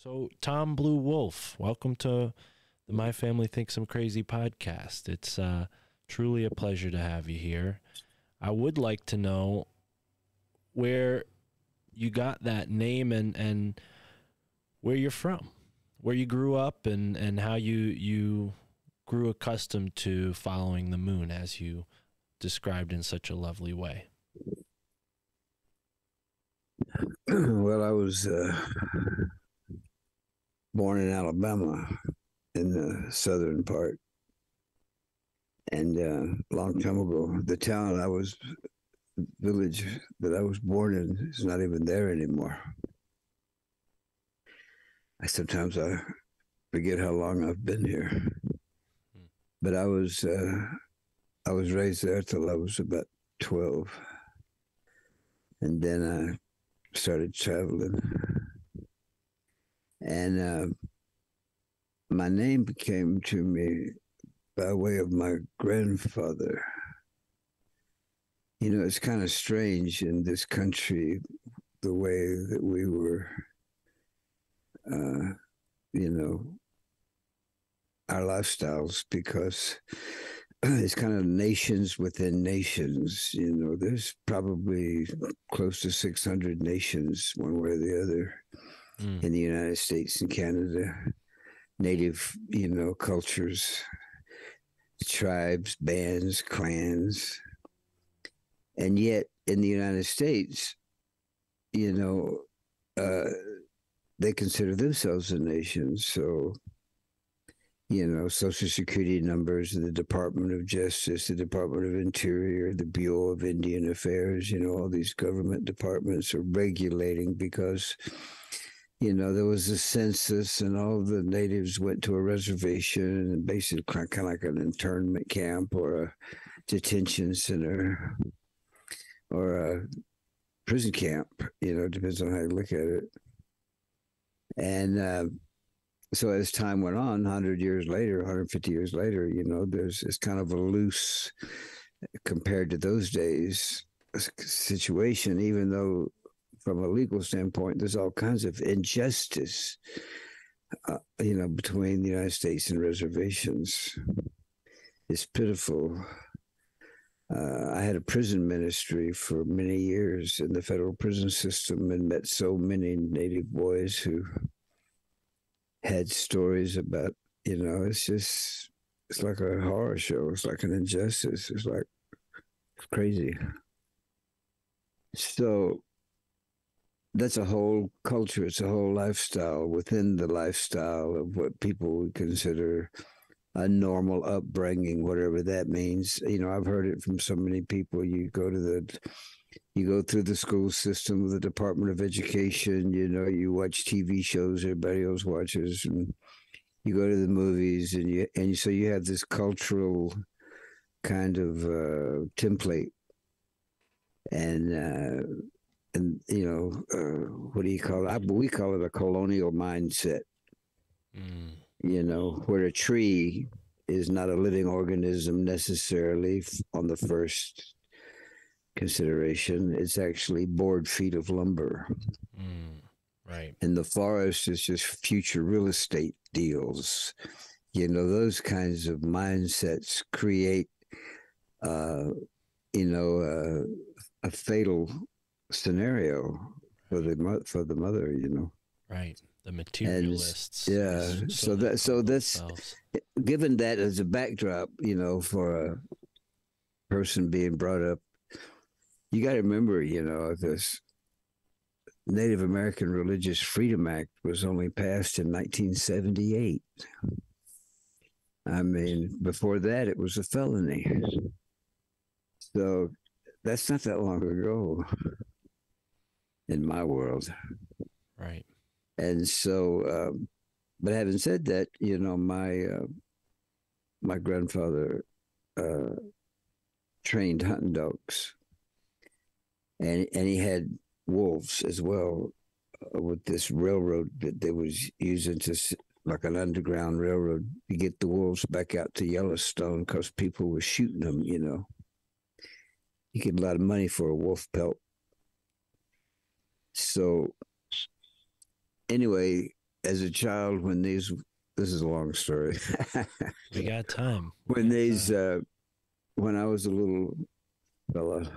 So, Tom Blue Wolf, welcome to the My Family Thinks I'm Crazy podcast. It's truly a pleasure to have you here. I would like to know where you got that name and where you're from, where you grew up, and how you grew accustomed to following the moon, as you described in such a lovely way. Well, I was born in Alabama, in the southern part. And a long time ago, the village that I was born in is not even there anymore. Sometimes I forget how long I've been here. But I was raised there till I was about 12. And then I started traveling. And my name came to me by way of my grandfather. You know, it's kind of strange in this country, the way that we were, our lifestyles, because it's kind of nations within nations. You know, there's probably close to 600 nations, one way or the other, in the United States and Canada. Native, cultures, tribes, bands, clans. And yet in the United States, they consider themselves a nation. So, Social Security numbers, the Department of Justice, the Department of Interior, the Bureau of Indian Affairs, all these government departments are regulating because, there was a census and all the natives went to a reservation and basically kind of like an internment camp or a detention center or a prison camp, depends on how you look at it. And so as time went on, 100 years later, 150 years later, it's kind of a loose, compared to those days, situation, even though from a legal standpoint, there's all kinds of injustice, between the United States and reservations. It's pitiful. I had a prison ministry for many years in the federal prison system and met so many Native boys who had stories about, it's like a horror show. It's like an injustice. It's crazy. So that's a whole culture. It's a whole lifestyle within the lifestyle of what people would consider a normal upbringing, whatever that means. I've heard it from so many people. You go through the school system, the Department of Education, you watch TV shows everybody else watches, and you go to the movies, so you have this cultural kind of template, and what do you call it? We call it a colonial mindset. Where a tree is not a living organism necessarily on the first consideration. It's actually board feet of lumber. Right. And the forest is just future real estate deals. Those kinds of mindsets create, a fatal scenario for the mother. Right. The materialists. And, so that's given that as a backdrop, for a person being brought up. You got to remember, this Native American Religious Freedom Act was only passed in 1978. I mean, before that, it was a felony. So that's not that long ago in my world. Right. And so, but having said that, my grandfather trained hunting dogs, and he had wolves as well, with this railroad that they was using to, like an underground railroad, to get the wolves back out to Yellowstone because people were shooting them. You get a lot of money for a wolf pelt. So anyway, as a child, this is a long story. We got time. When I was a little fella,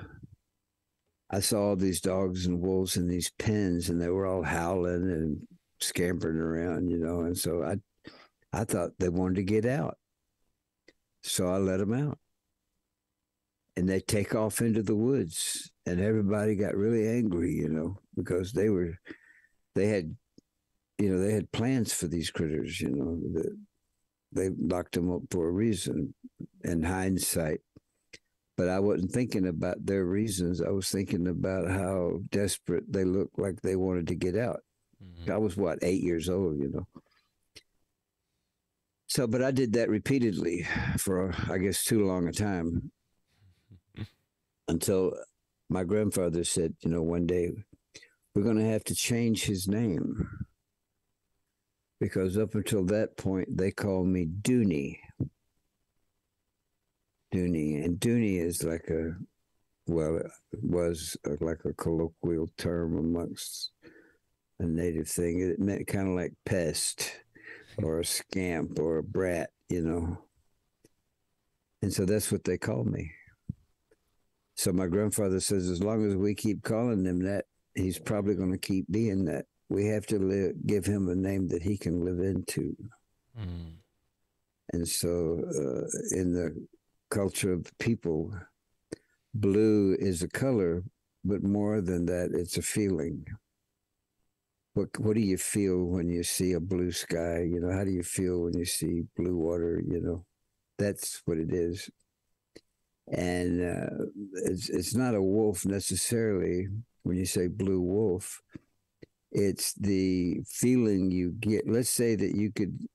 I saw all these dogs and wolves in these pens, and they were all howling and scampering around, and so I thought they wanted to get out. So I let them out. And they take off into the woods, and everybody got really angry, because they had plans for these critters, they locked them up for a reason in hindsight. But I wasn't thinking about their reasons. I was thinking about how desperate they looked, like they wanted to get out. Mm-hmm. I was 8 years old, So, but I did that repeatedly for, I guess, too long a time, until my grandfather said, one day, we're going to have to change his name, because up until that point, they called me Dooney. And Dooney is like was like a colloquial term amongst a native thing. It meant kind of like pest or a scamp or a brat, And so that's what they called me. So my grandfather says, as long as we keep calling him that, he's probably going to keep being that. We have to give him a name that he can live into. Mm. And so in the culture of the people, blue is a color, but more than that, it's a feeling. What do you feel when you see a blue sky? How do you feel when you see blue water? That's what it is. And it's not a wolf necessarily when you say blue wolf. It's the feeling you get. Let's say that you could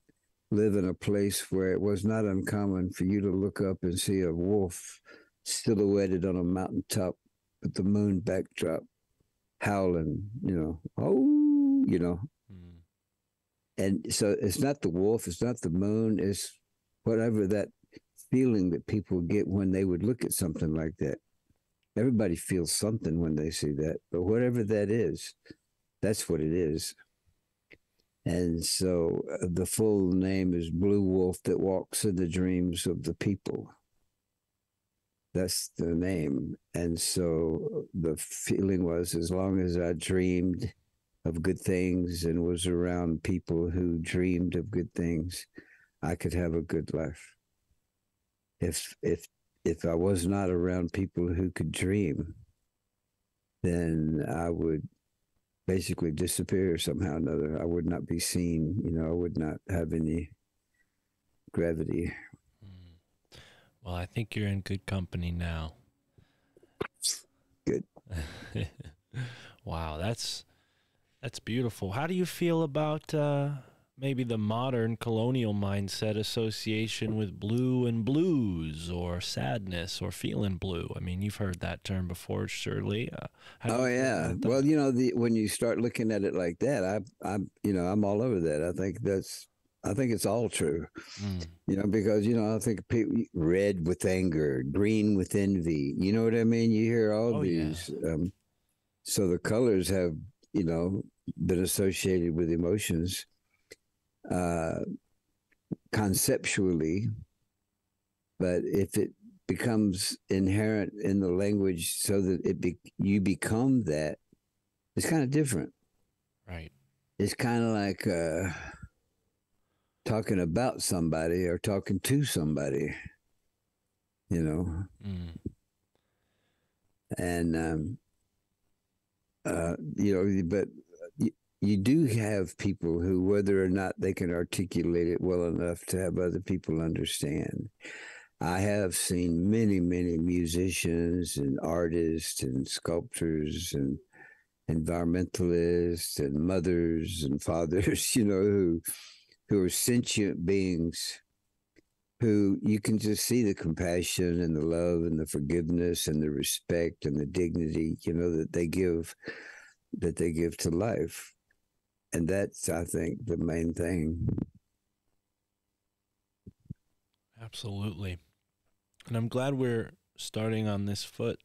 live in a place where it was not uncommon for you to look up and see a wolf silhouetted on a mountaintop with the moon backdrop, howling, And so it's not the wolf, it's not the moon, it's whatever that feeling that people get when they would look at something like that. Everybody feels something when they see that, but whatever that is, that's what it is. And so the full name is Blue Wolf That Walks in the Dreams of the People. That's the name. And so the feeling was, as long as I dreamed of good things and was around people who dreamed of good things, I could have a good life. If I was not around people who could dream, then I would basically disappear somehow or another. I would not be seen. I would not have any gravity. Well, I think you're in good company now. Good. Wow, that's beautiful. How do you feel about maybe the modern colonial mindset association with blue and blues, or sadness, or feeling blue? I mean, you've heard that term before, surely. Oh yeah. Well, when you start looking at it like that, I'm all over that. I think it's all true. Because I think people, red with anger, green with envy. You know what I mean? You hear all these. Yeah. So the colors have been associated with emotions conceptually, but if it becomes inherent in the language so that you become that, it's kind of different. Right. It's kind of like talking about somebody or talking to somebody, and but you do have people who, whether or not they can articulate it well enough to have other people understand. I have seen many, many musicians and artists and sculptors and environmentalists and mothers and fathers, who are sentient beings, who you can just see the compassion and the love and the forgiveness and the respect and the dignity, that they give to life. And that's, I think, the main thing. Absolutely. And I'm glad we're starting on this foot,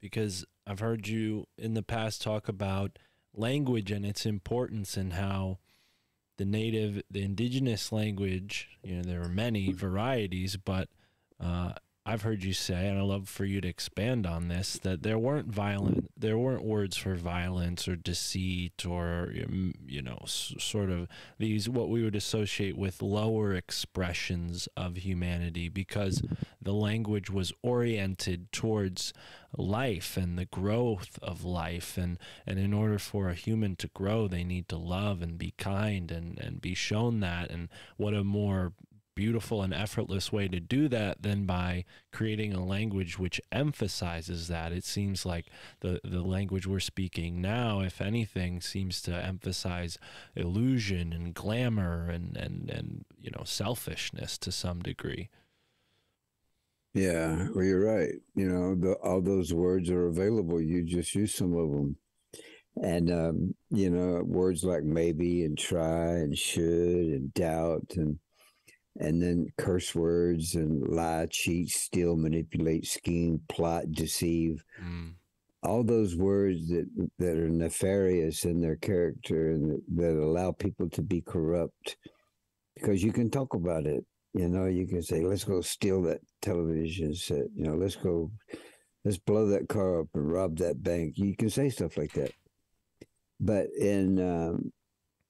because I've heard you in the past talk about language and its importance, and how the indigenous language, there are many varieties, but I've heard you say, and I'd love for you to expand on this, that there weren't words for violence or deceit, or sort of these what we would associate with lower expressions of humanity, because the language was oriented towards life and the growth of life, and in order for a human to grow, they need to love and be kind and be shown that. And what a more beautiful and effortless way to do that than by creating a language which emphasizes that. It seems like the language we're speaking now, if anything, seems to emphasize illusion and glamour and selfishness to some degree. Yeah, well, you're right. All those words are available. You just use some of them. And, words like maybe and try and should and doubt and then curse words and lie, cheat, steal, manipulate, scheme, plot, deceive. All those words that are nefarious in their character and that allow people to be corrupt, because you can talk about it. You can say, let's go steal that television set. Let's blow that car up and rob that bank. You can say stuff like that. But in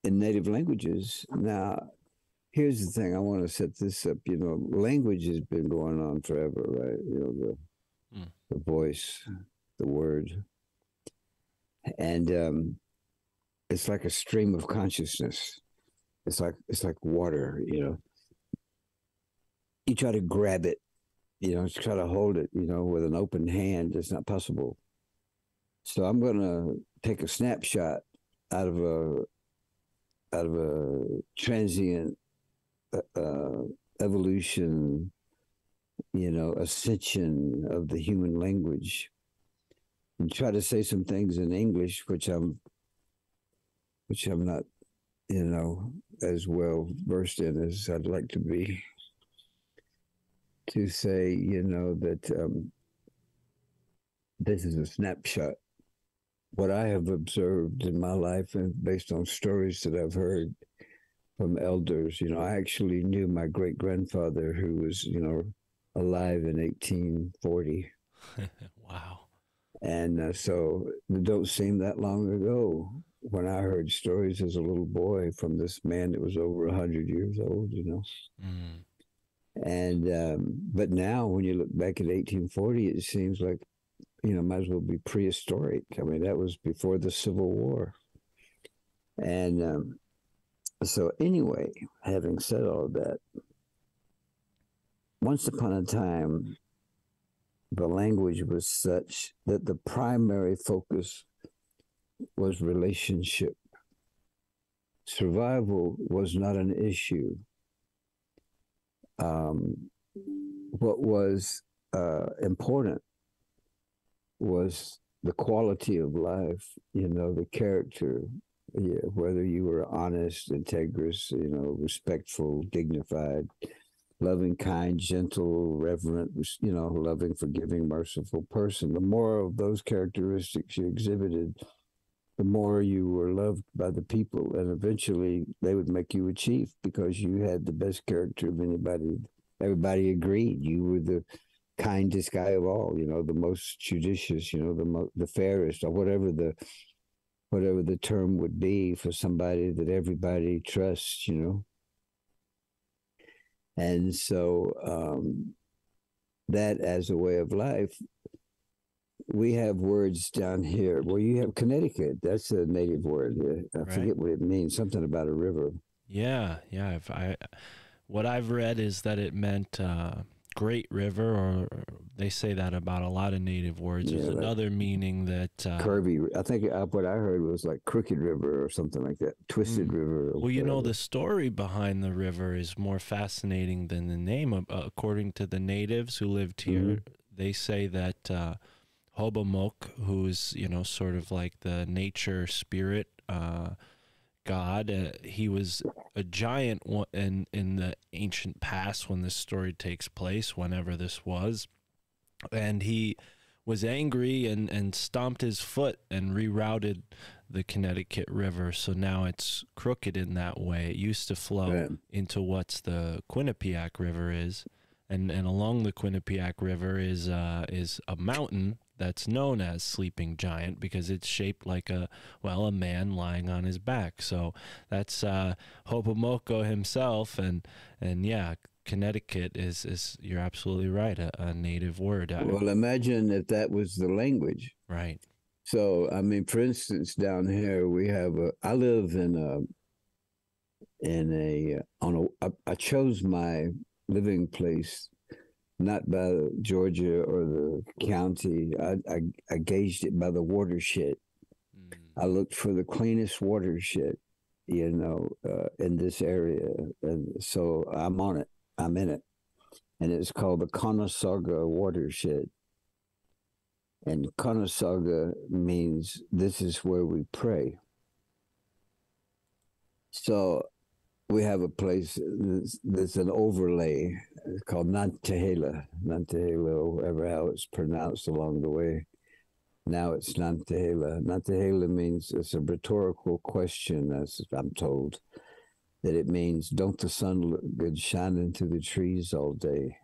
native languages, now, here's the thing. I want to set this up. Language has been going on forever, right? The voice, the word. And it's like a stream of consciousness. It's like water, You try to grab it, try to hold it, with an open hand. It's not possible. So I'm going to take a snapshot out of a transient evolution, ascension of the human language, and try to say some things in English, which I'm not, as well versed in as I'd like to be. To say, that this is a snapshot. What I have observed in my life, and based on stories that I've heard from elders, I actually knew my great-grandfather, who was, alive in 1840. Wow. And so it don't seem that long ago when I heard stories as a little boy from this man that was over 100 years old, you know. Mm. And but now when you look back at 1840, it seems like, you know, might as well be prehistoric. I mean, that was before the Civil War. And so anyway, having said all of that, once upon a time, the language was such that the primary focus was relationship. Survival was not an issue. What was important was the quality of life, you know, the character, yeah, whether you were honest, integrous, you know, respectful, dignified, loving, kind, gentle, reverent, you know, loving, forgiving, merciful person. The more of those characteristics you exhibited, the more you were loved by the people. And eventually they would make you a chief because you had the best character of anybody. Everybody agreed you were the kindest guy of all, you know, the most judicious, you know, the fairest, or whatever the term would be for somebody that everybody trusts, you know. And so that as a way of life, we have words down here. Well, you have Connecticut. That's a native word. I forget what it means. Something about a river. Yeah. What I've read is that it meant great river, or they say that about a lot of native words. There's like another meaning that curvy. I think what I heard was like crooked river or something like that. Twisted river. Well, you know, the story behind the river is more fascinating than the name. According to the natives who lived here, they say that Hobomok, who's, you know, sort of like the nature spirit god, he was a giant in the ancient past when this story takes place, whenever this was, and he was angry and stomped his foot and rerouted the Connecticut River, so now it's crooked in that way. It used to flow into what's the Quinnipiac River is, and along the Quinnipiac River is a mountain that's known as Sleeping Giant because it's shaped like a man lying on his back. So that's Hobomoko himself, and yeah, Connecticut is you're absolutely right, a native word. Well, imagine if that was the language. Right. So, I mean, for instance, down here we have I live I chose my living place not by Georgia or the county. I gauged it by the watershed. I looked for the cleanest watershed, you know, in this area. And so I'm on it. I'm in it. And it's called the Conasauga watershed. And Conasauga means this is where we pray. So we have a place that's an overlay called Nantahela, or whatever how it's pronounced along the way. Now it's Nantahela. Nantahela means, it's a rhetorical question, as I'm told, that it means, don't the sun look good shining through the trees all day?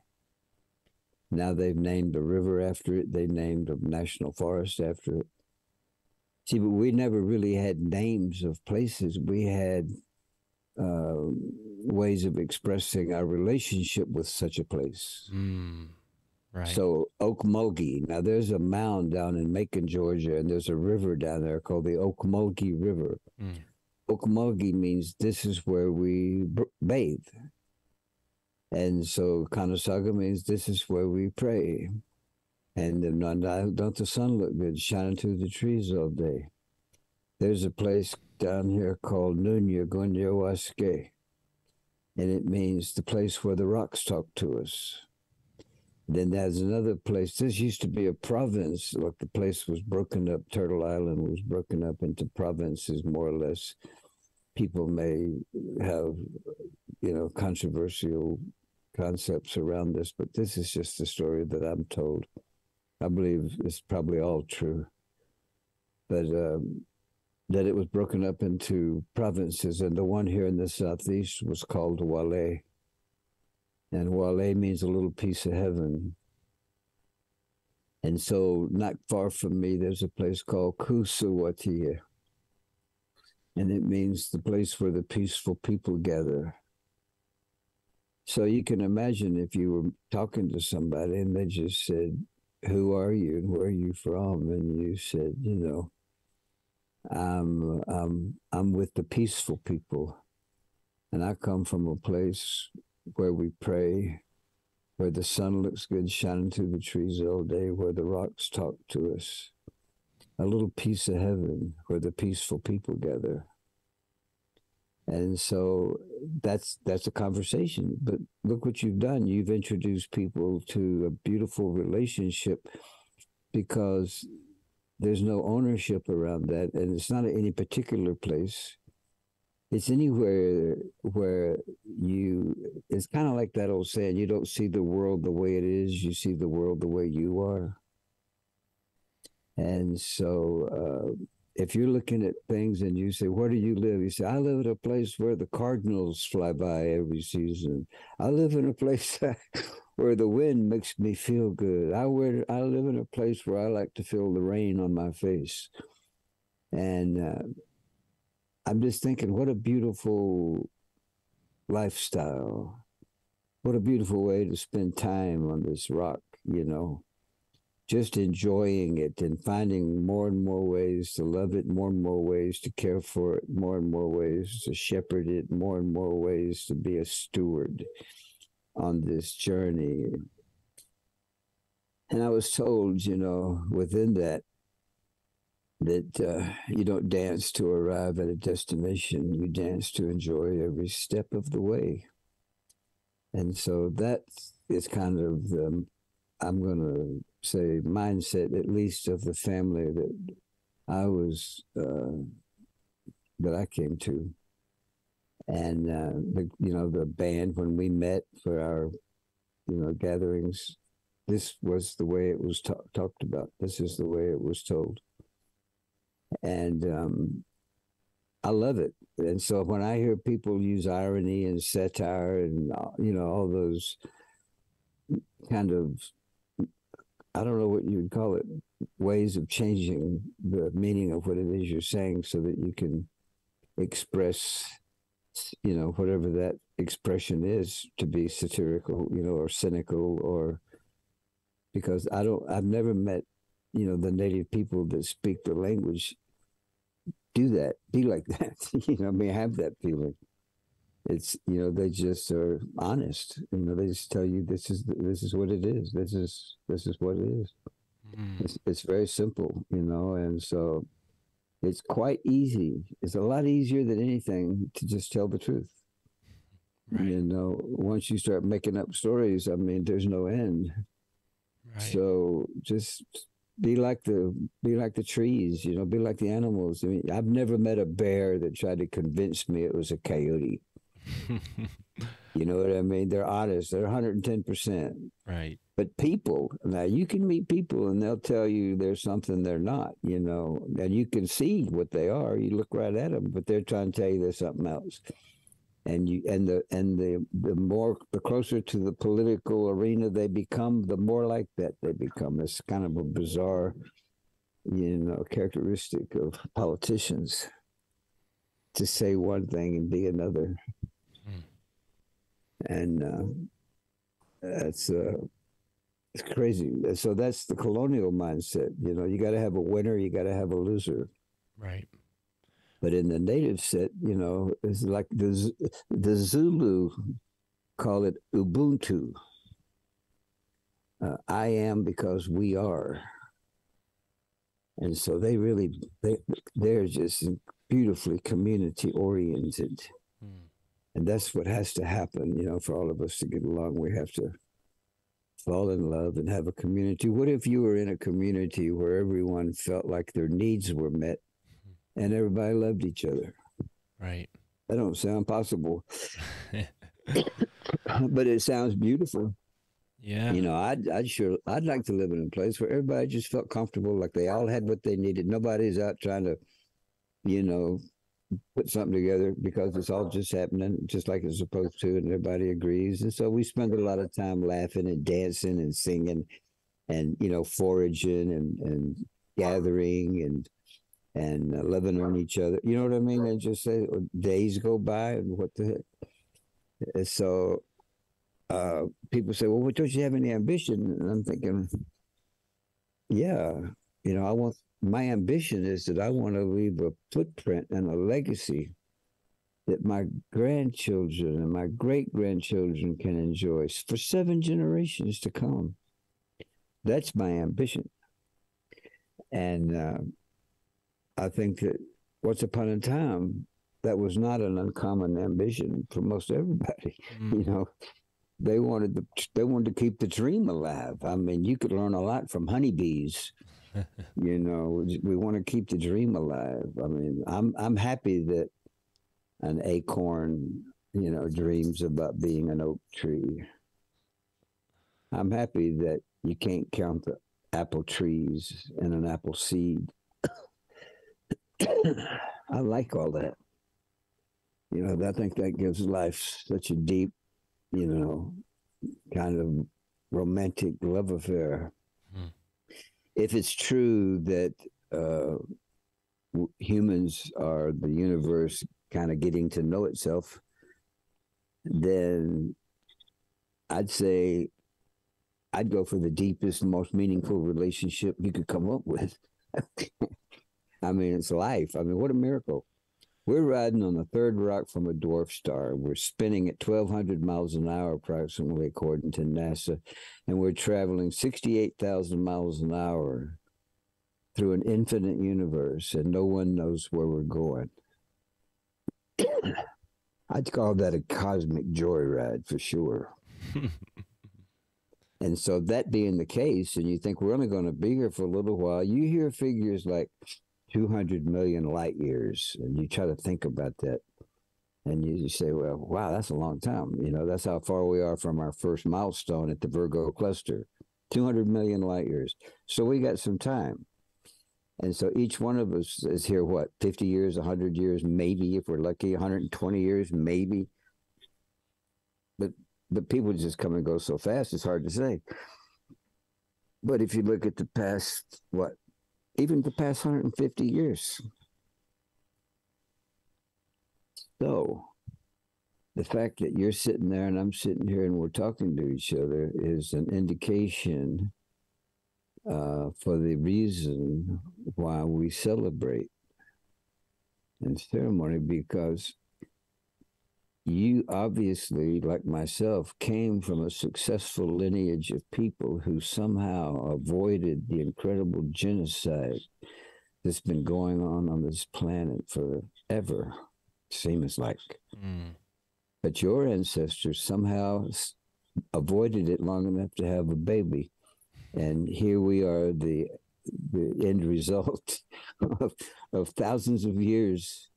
Now they've named a river after it. They named a national forest after it. See, but we never really had names of places. We had ways of expressing our relationship with such a place. Right. So Okmulgee. Now there's a mound down in Macon, Georgia, and there's a river down there called the Okmulgee River. Okmulgee means this is where we bathe. And so Conasauga means this is where we pray. And don't the sun look good shining through the trees all day? There's a place down here called Nunya Gunyawaske, and it means the place where the rocks talk to us. Then there's another place. This used to be a province. Like the place was broken up. Turtle Island was broken up into provinces, more or less. People may have, you know, controversial concepts around this, but this is just the story that I'm told. I believe it's probably all true. But that it was broken up into provinces, and the one here in the southeast was called Wale. And Wale means a little piece of heaven. And so not far from me, there's a place called Kusawatia. And it means the place where the peaceful people gather. So you can imagine if you were talking to somebody and they just said, who are you and where are you from? And you said, I'm with the peaceful people. And I come from a place where we pray, where the sun looks good shining through the trees all day, where the rocks talk to us. A little piece of heaven where the peaceful people gather. And so that's a conversation. But look what you've done. You've introduced people to a beautiful relationship because there's no ownership around that. And it's not any particular place. It's anywhere where it's kind of like that old saying, you don't see the world the way it is, you see the world the way you are. And so if you're looking at things and you say, where do you live? You say, I live in a place where the cardinals fly by every season. I live in a place where the wind makes me feel good. I live in a place where I like to feel the rain on my face. And I'm just thinking, what a beautiful lifestyle. What a beautiful way to spend time on this rock, just enjoying it and finding more and more ways to love it, more and more ways to care for it, more and more ways to shepherd it, more and more ways to be a steward on this journey. And I was told, within that you don't dance to arrive at a destination, you dance to enjoy every step of the way. And so that is kind of I'm going to say mindset, at least of the family that I was, that I came to. And, the band, when we met for our, gatherings, this was the way it was talked about. This is the way it was told. And I love it. And so when I hear people use irony and satire and, all those kind of, I don't know what you would call it, ways of changing the meaning of what it is you're saying so that you can express, whatever that expression is, to be satirical, or cynical, or because I've never met, the native people that speak the language do that, be like that, have that feeling. It's, they just are honest. They just tell you this is what it is. This is what it is. It's very simple, and so it's quite easy. It's a lot easier than anything to just tell the truth. Right. Once you start making up stories, I mean, there's no end. Right. So just be like the trees, be like the animals. I mean, I've never met a bear that tried to convince me it was a coyote. You know what I mean? They're honest. They're 110%. Right. But people, now you can meet people and they'll tell you there's something they're not, and you can see what they are. You look right at them, but they're trying to tell you there's something else. And the closer to the political arena they become, the more like that they become. It's kind of a bizarre, characteristic of politicians, to say one thing and be another. And it's crazy. So that's the colonial mindset. You got to have a winner, you got to have a loser. Right. But in the native set, it's like the Zulu call it Ubuntu. I am because we are. And so they're just beautifully community oriented. And that's what has to happen, for all of us to get along. We have to fall in love and have a community. What if you were in a community where everyone felt like their needs were met and everybody loved each other? Right. That don't sound possible. But it sounds beautiful. Yeah. I'd like to live in a place where everybody just felt comfortable, like they all had what they needed. Nobody's out trying to, put something together because it's all just happening just like it's supposed to, and everybody agrees. And so we spend a lot of time laughing and dancing and singing and, foraging and gathering and living on each other. You know what I mean? And just say days go by and what the heck. And so people say, well, don't you have any ambition? And I'm thinking, yeah, my ambition is that I want to leave a footprint and a legacy that my grandchildren and my great grandchildren can enjoy for 7 generations to come. That's my ambition. And I think that once upon a time, that was not an uncommon ambition for most everybody. They wanted to keep the dream alive. I mean, you could learn a lot from honeybees. We want to keep the dream alive. I mean, I'm happy that an acorn, dreams about being an oak tree. I'm happy that you can't count the apple trees and an apple seed. I like all that. I think that gives life such a deep, kind of romantic love affair. If it's true that humans are the universe kind of getting to know itself, then I'd say I'd go for the deepest, most meaningful relationship you could come up with. I mean, it's life. I mean, what a miracle. We're riding on the third rock from a dwarf star. We're spinning at 1,200 miles an hour, approximately, according to NASA. And we're traveling 68,000 miles an hour through an infinite universe, and no one knows where we're going. I'd call that a cosmic joyride for sure. And so that being the case, and you think we're only going to be here for a little while, you hear figures like 200 million light years, and you try to think about that, and you say, well, wow, that's a long time. That's how far we are from our first milestone at the Virgo cluster, 200 million light years. So we got some time. And so each one of us is here, 50 years, 100 years, maybe, if we're lucky, 120 years, maybe. But people just come and go so fast, it's hard to say. But if you look at the past, even the past 150 years. So the fact that you're sitting there and I'm sitting here and we're talking to each other is an indication for the reason why we celebrate in ceremony, because you obviously, like myself, came from a successful lineage of people who somehow avoided the incredible genocide that's been going on this planet forever, seems like. But your ancestors somehow avoided it long enough to have a baby. And here we are, the end result of thousands of years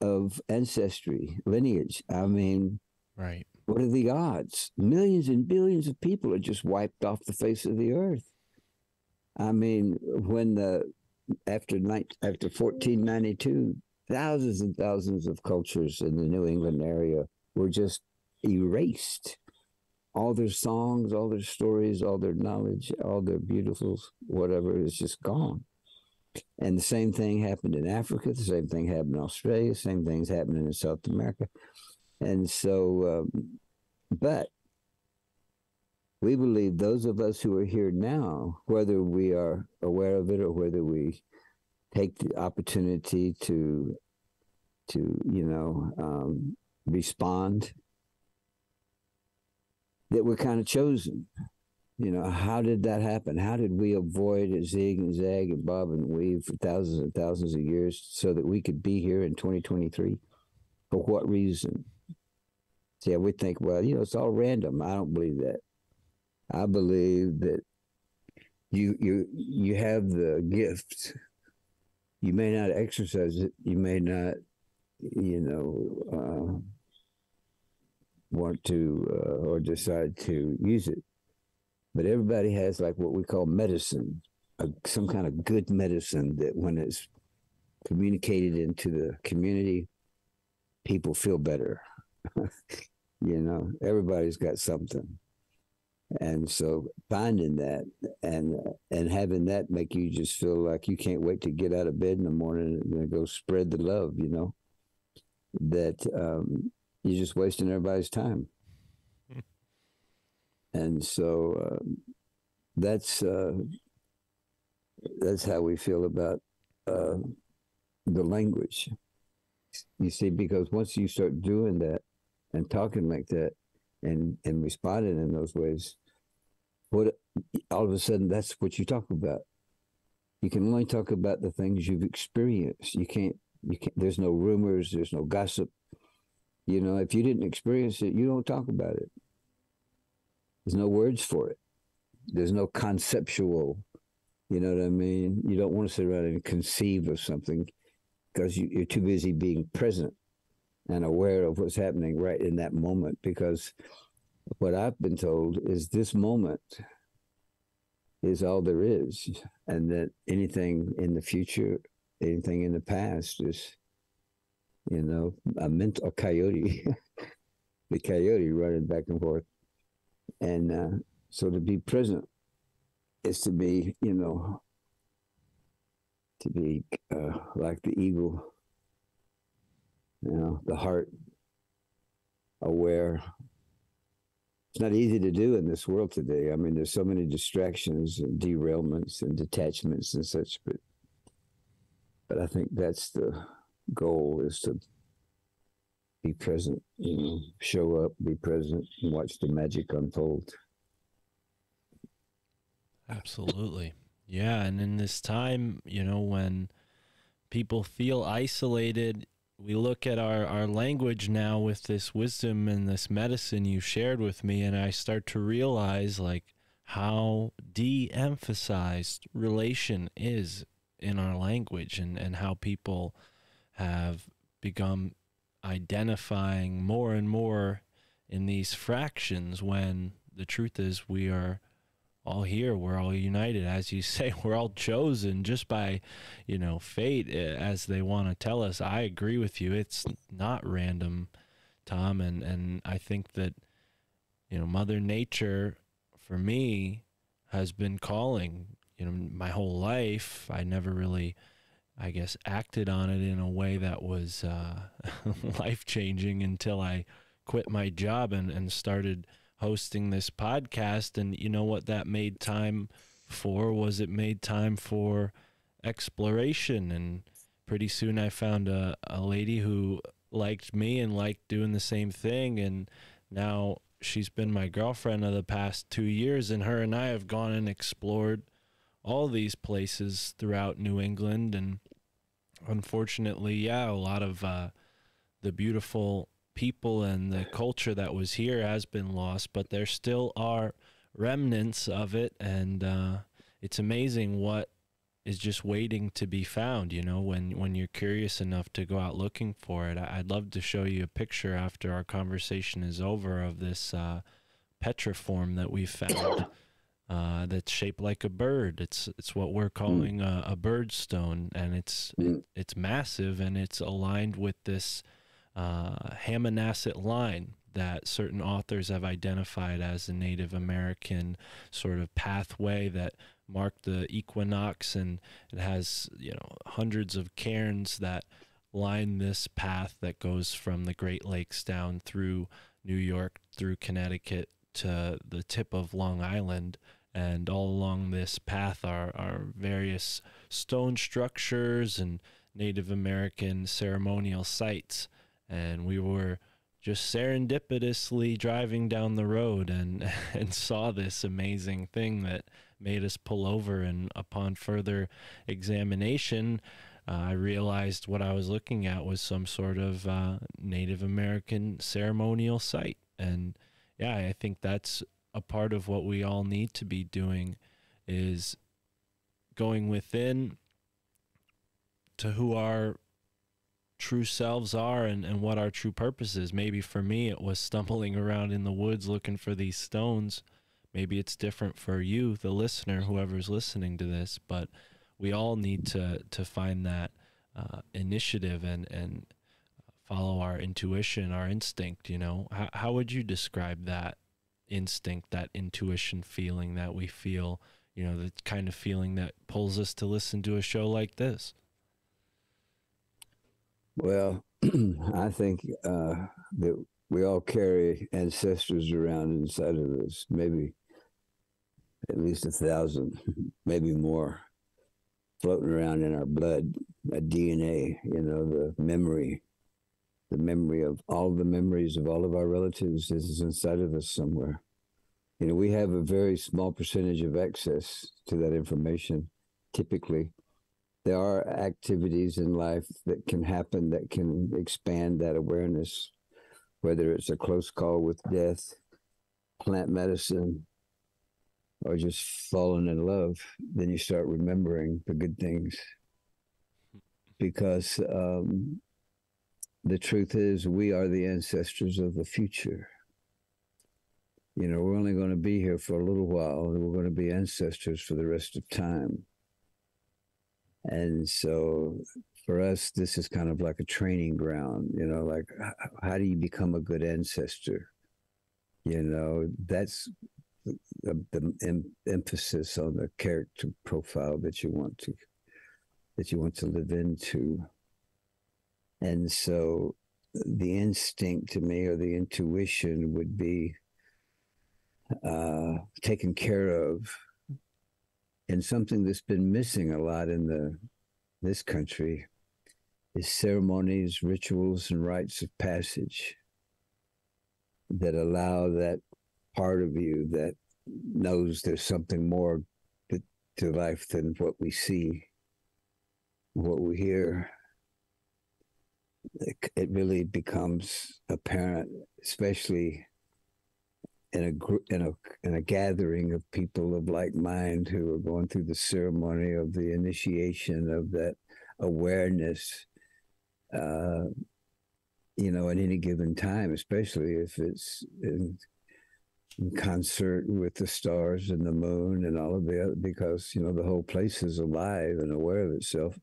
of ancestry, lineage. I mean, right. What are the odds? Millions and billions of people are just wiped off the face of the earth. I mean, after 1492, thousands and thousands of cultures in the New England area were just erased. All their songs, all their stories, all their knowledge, all their beautiful whatever is just gone. And the same thing happened in Africa. The same thing happened in Australia. Same thing's happening in South America. And so, but we believe those of us who are here now, whether we are aware of it or whether we take the opportunity to respond, that we're kind of chosen. How did that happen? How did we avoid a zig and zag and bob and weave for thousands and thousands of years so that we could be here in 2023? For what reason? See, we think, well, it's all random. I don't believe that. I believe that you have the gift. You may not exercise it. You may not, want to or decide to use it. But everybody has like what we call medicine, some kind of good medicine that when it's communicated into the community, people feel better. Everybody's got something. And so finding that and having that make you just feel like you can't wait to get out of bed in the morning and go spread the love, that you're just wasting everybody's time. And so that's how we feel about the language. You see, because once you start doing that and talking like that and responding in those ways, all of a sudden that's what you talk about. You can only talk about the things you've experienced. You can't, there's no rumors, there's no gossip. If you didn't experience it, you don't talk about it. There's no words for it. There's no conceptual, you know what I mean? You don't want to sit around and conceive of something because you're too busy being present and aware of what's happening right in that moment. Because what I've been told is this moment is all there is, and that anything in the future, anything in the past is, a coyote, the coyote running back and forth. And so to be present is to be, like the eagle, the heart aware. It's not easy to do in this world today. I mean, there's so many distractions and derailments and detachments and such, but I think that's the goal, is to be present, show up, be present, and watch the magic unfold. Absolutely. Yeah, and in this time, when people feel isolated, we look at our language now with this wisdom and this medicine you shared with me, and I start to realize how de-emphasized relation is in our language, and how people have become identifying more and more in these fractions, when the truth is we are all here. We're all united. As you say, we're all chosen just by, fate, as they want to tell us. I agree with you. It's not random, Tom. And I think that, Mother Nature, for me, has been calling, my whole life. I never really, I guess, acted on it in a way that was life-changing until I quit my job and started hosting this podcast. And what that made time for was, it made time for exploration. And pretty soon I found a lady who liked me and liked doing the same thing, and now she's been my girlfriend of the past 2 years, and her and I have gone and explored all these places throughout New England. And unfortunately, a lot of the beautiful people and the culture that was here has been lost, but there still are remnants of it. And it's amazing what is just waiting to be found, when you're curious enough to go out looking for it. I'd love to show you a picture after our conversation is over of this petriform that we found that's shaped like a bird. It's what we're calling a bird stone, and it's massive, and it's aligned with this Hammonasset line that certain authors have identified as a Native American sort of pathway that marked the equinox, and it has hundreds of cairns that line this path that goes from the Great Lakes down through New York, through Connecticut to the tip of Long Island. And all along this path are various stone structures and Native American ceremonial sites. And we were just serendipitously driving down the road and saw this amazing thing that made us pull over. And upon further examination, I realized what I was looking at was some sort of Native American ceremonial site. And I think that's a part of what we all need to be doing, is going within to who our true selves are and what our true purpose is. Maybe for me, it was stumbling around in the woods looking for these stones. Maybe it's different for you, the listener, whoever's listening to this, but we all need to find that initiative and follow our intuition, our instinct. You know, how would you describe that instinct, that intuition feeling that we feel? You know, the kind of feeling that pulls us to listen to a show like this. Well, I think that we all carry ancestors around inside of us, maybe at least 1,000, maybe more, floating around in our blood, a DNA, you know, the memory of all the memories of all of our relatives is inside of us somewhere. You know, we have a very small percentage of access to that information, typically. There are activities in life that can happen that can expand that awareness, whether it's a close call with death, plant medicine, or just falling in love. Then you start remembering the good things. Because the truth is, we are the ancestors of the future. You know, we're only going to be here for a little while, and we're going to be ancestors for the rest of time. And so for us, this is kind of like a training ground, you know, like how do you become a good ancestor? You know, that's the emphasis on the character profile that you want to live into. And so the instinct to me, or the intuition, would be taken care of. And something that's been missing a lot in this country is ceremonies, rituals, and rites of passage that allow that part of you that knows there's something more to life than what we see, what we hear. It really becomes apparent, especially in a gathering of people of like mind who are going through the ceremony of the initiation of that awareness, you know, at any given time, especially if it's in concert with the stars and the moon and all of the other, because, you know, the whole place is alive and aware of itself.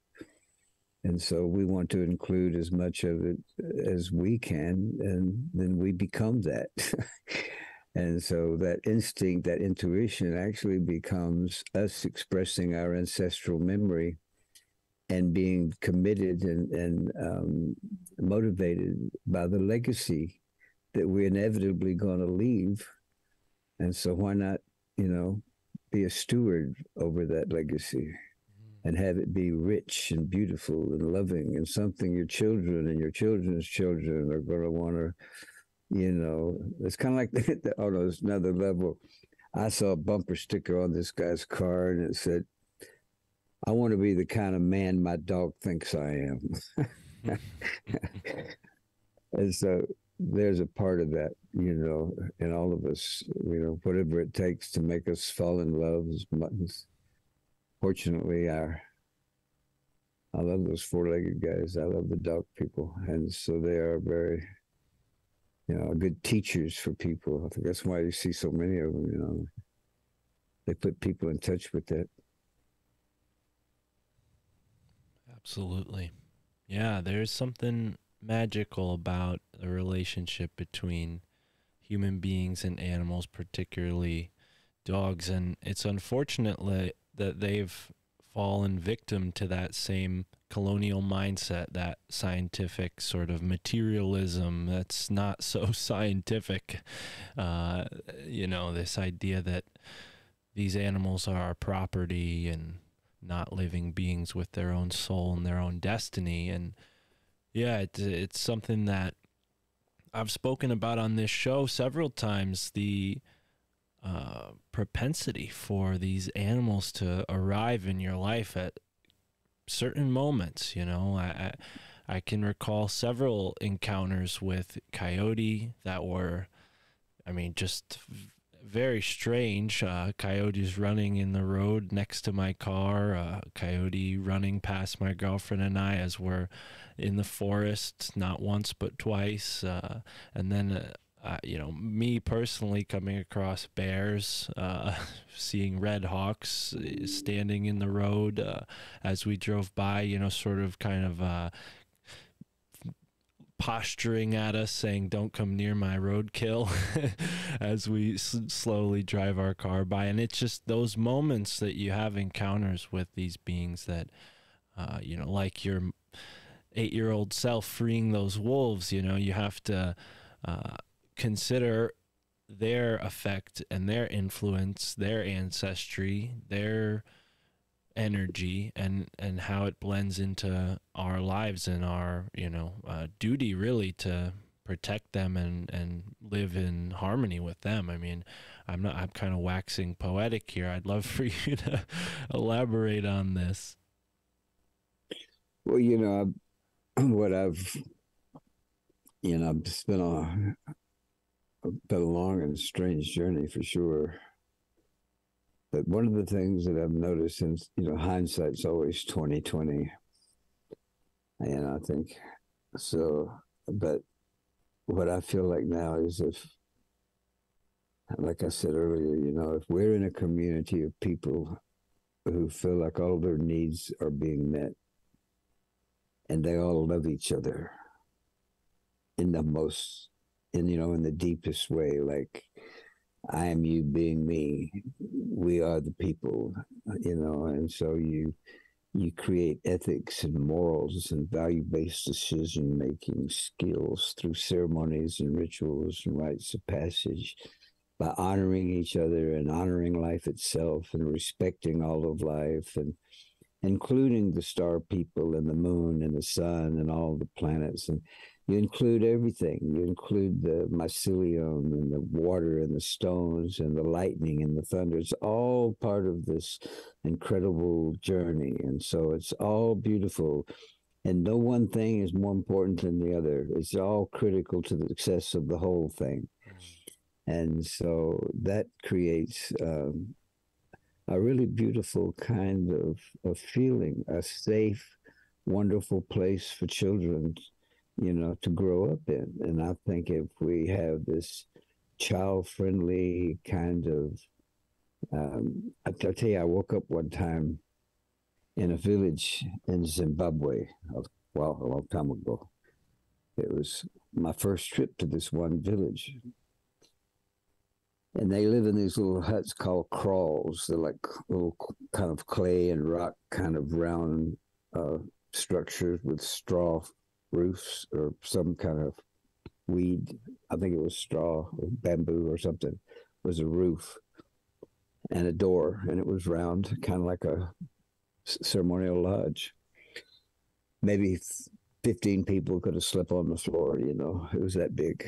And so we want to include as much of it as we can, and then we become that. And so that instinct, that intuition actually becomes us expressing our ancestral memory and being committed and motivated by the legacy that we're inevitably going to leave. And so why not, you know, be a steward over that legacy and have it be rich and beautiful and loving, and something your children and your children's children are going to want to, you know. It's kind of like, oh no, it's another level. I saw a bumper sticker on this guy's car, and it said, "I want to be the kind of man my dog thinks I am." And so there's a part of that, you know, in all of us, you know, whatever it takes to make us fall in love as muttons. Fortunately, I love those four-legged guys. I love the dog people. And so they are very, you know, good teachers for people. I think that's why you see so many of them, you know. They put people in touch with that. Absolutely. Yeah, there's something magical about the relationship between human beings and animals, particularly dogs. And it's unfortunate that they've fallen victim to that same colonial mindset, that scientific sort of materialism that's not so scientific. You know, this idea that these animals are our property and not living beings with their own soul and their own destiny. And yeah, it's something that I've spoken about on this show several times, the propensity for these animals to arrive in your life at certain moments. You know, I can recall several encounters with coyote that were, I mean, just very strange. Coyotes running in the road next to my car, coyote running past my girlfriend and I as we're in the forest, not once but twice, and then me personally coming across bears, seeing red hawks standing in the road as we drove by, sort of kind of posturing at us saying, "Don't come near my roadkill," as we slowly drive our car by. And it's just those moments that you have encounters with these beings that, like your 8-year-old self freeing those wolves, you have to consider their effect and their influence, their ancestry, their energy, and how it blends into our lives and our duty really to protect them and live in harmony with them. I mean, I'm kind of waxing poetic here. I'd love for you to elaborate on this. Well, what I've it's been a long and strange journey for sure. But one of the things that I've noticed, since hindsight's always 2020, and I think so. But what I feel like now is, if, like I said earlier, if we're in a community of people who feel like all their needs are being met, and they all love each other in the deepest way, like I am you being me, we are the people, and so you create ethics and morals and value-based decision-making skills through ceremonies and rituals and rites of passage, by honoring each other and honoring life itself and respecting all of life, and including the star people and the moon and the sun and all the planets. And you include everything. You include the mycelium and the water and the stones and the lightning and the thunder. It's all part of this incredible journey. And so it's all beautiful. And no one thing is more important than the other. It's all critical to the success of the whole thing. And so that creates a really beautiful kind of feeling, a safe, wonderful place for children, to grow up in. And I think if we have this child-friendly kind of, I'll tell you, I woke up one time in a village in Zimbabwe, a long time ago. It was my first trip to this one village. And they live in these little huts called kraals. They're like little kind of clay and rock kind of round structures with straw roofs or some kind of weed. I think it was straw or bamboo or something. It was a roof and a door, and it was round, kind of like a ceremonial lodge. Maybe 15 people could have slept on the floor, it was that big.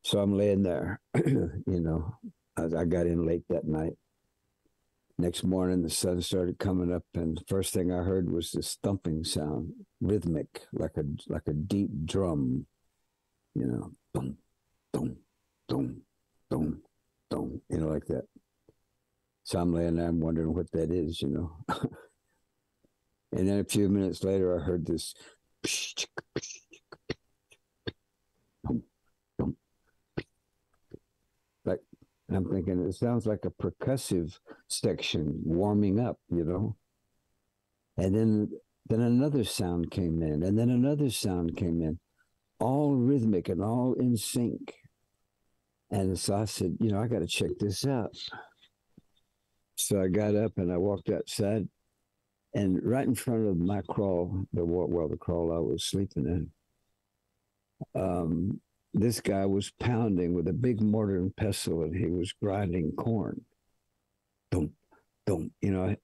So I'm laying there, I got in late that night. Next morning, the sun started coming up, and the first thing I heard was this thumping sound, rhythmic, like a deep drum, boom, boom, boom, boom, boom, like that. So I'm laying there, I'm wondering what that is, And then a few minutes later, I heard this, like, and I'm thinking, it sounds like a percussive section warming up, And then another sound came in, and then another sound came in, all rhythmic and all in sync. And so I said, I got to check this out. So I got up and I walked outside, and right in front of my kraal, the kraal I was sleeping in, this guy was pounding with a big mortar and pestle, and he was grinding corn. Boom, boom.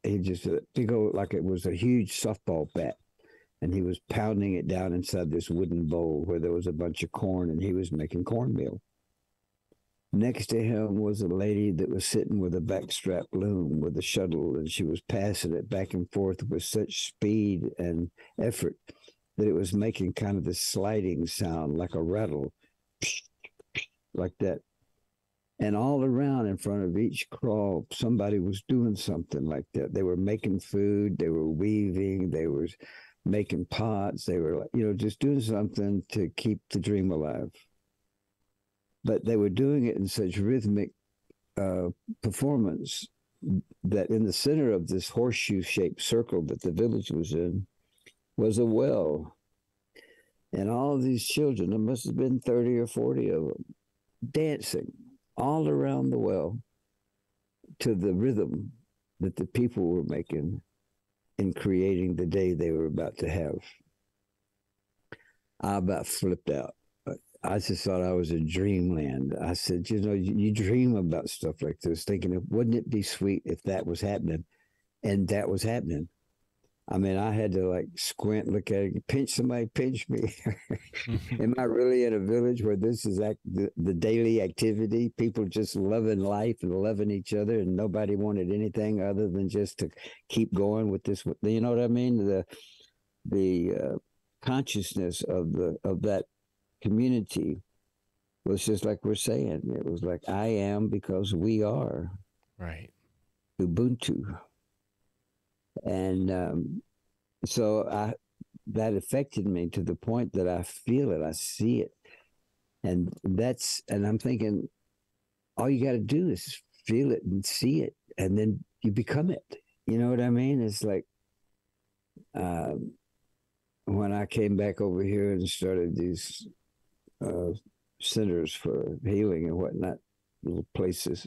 He just big old, like it was a huge softball bat, and he was pounding it down inside this wooden bowl where there was a bunch of corn, and he was making cornmeal. Next to him was a lady that was sitting with a backstrap loom with a shuttle, and she was passing it back and forth with such speed and effort that it was making kind of this sliding sound like a rattle, like that. And all around in front of each kraal, somebody was doing something like that. They were making food, they were weaving, they were making pots, they were, just doing something to keep the dream alive. but they were doing it in such rhythmic performance that in the center of this horseshoe-shaped circle that the village was in was a well. And all of these children, there must have been 30 or 40 of them, dancing all around the well to the rhythm that the people were making in creating the day they were about to have. I about flipped out. I just thought I was in dreamland. I said, you know, you dream about stuff like this, thinking, wouldn't it be sweet if that was happening? And that was happening. I mean, I had to like squint, look at it, pinch somebody, pinch me. Am I really in a village where this is the daily activity? People just loving life and loving each other, and nobody wanted anything other than just to keep going with this. You know what I mean? The consciousness of that community was just like we're saying. It was like, I am because we are. Right. Ubuntu. And so that affected me to the point that I feel it, I see it. And I'm thinking, all you got to do is feel it and see it, and then you become it. You know what I mean? It's like when I came back over here and started these centers for healing and whatnot, little places.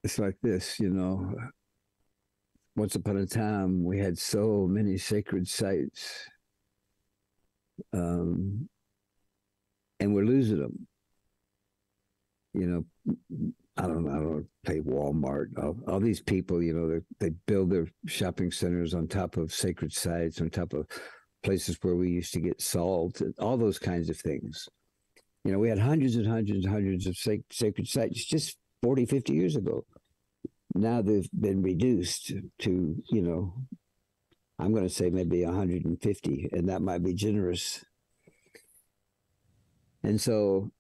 It's like this, you know. Once upon a time, we had so many sacred sites, and we're losing them. You know, I don't know, pay Walmart. All these people, you know, they build their shopping centers on top of sacred sites, on top of places where we used to get salt, and all those kinds of things. You know, we had hundreds and hundreds and hundreds of sacred sites just 40, 50 years ago. Now they've been reduced to, you know, I'm going to say maybe 150, and that might be generous. And so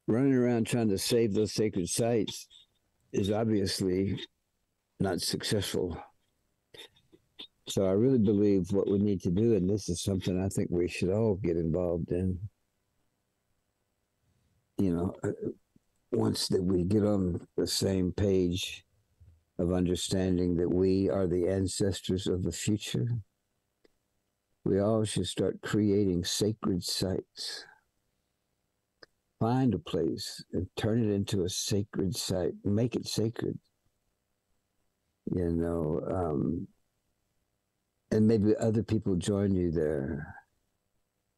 running around trying to save those sacred sites is obviously not successful. So I really believe what we need to do, and this is something I think we should all get involved in, you know, once that we get on the same page of understanding that we are the ancestors of the future, we all should start creating sacred sites. Find a place and turn it into a sacred site. Make it sacred. You know, and maybe other people join you there.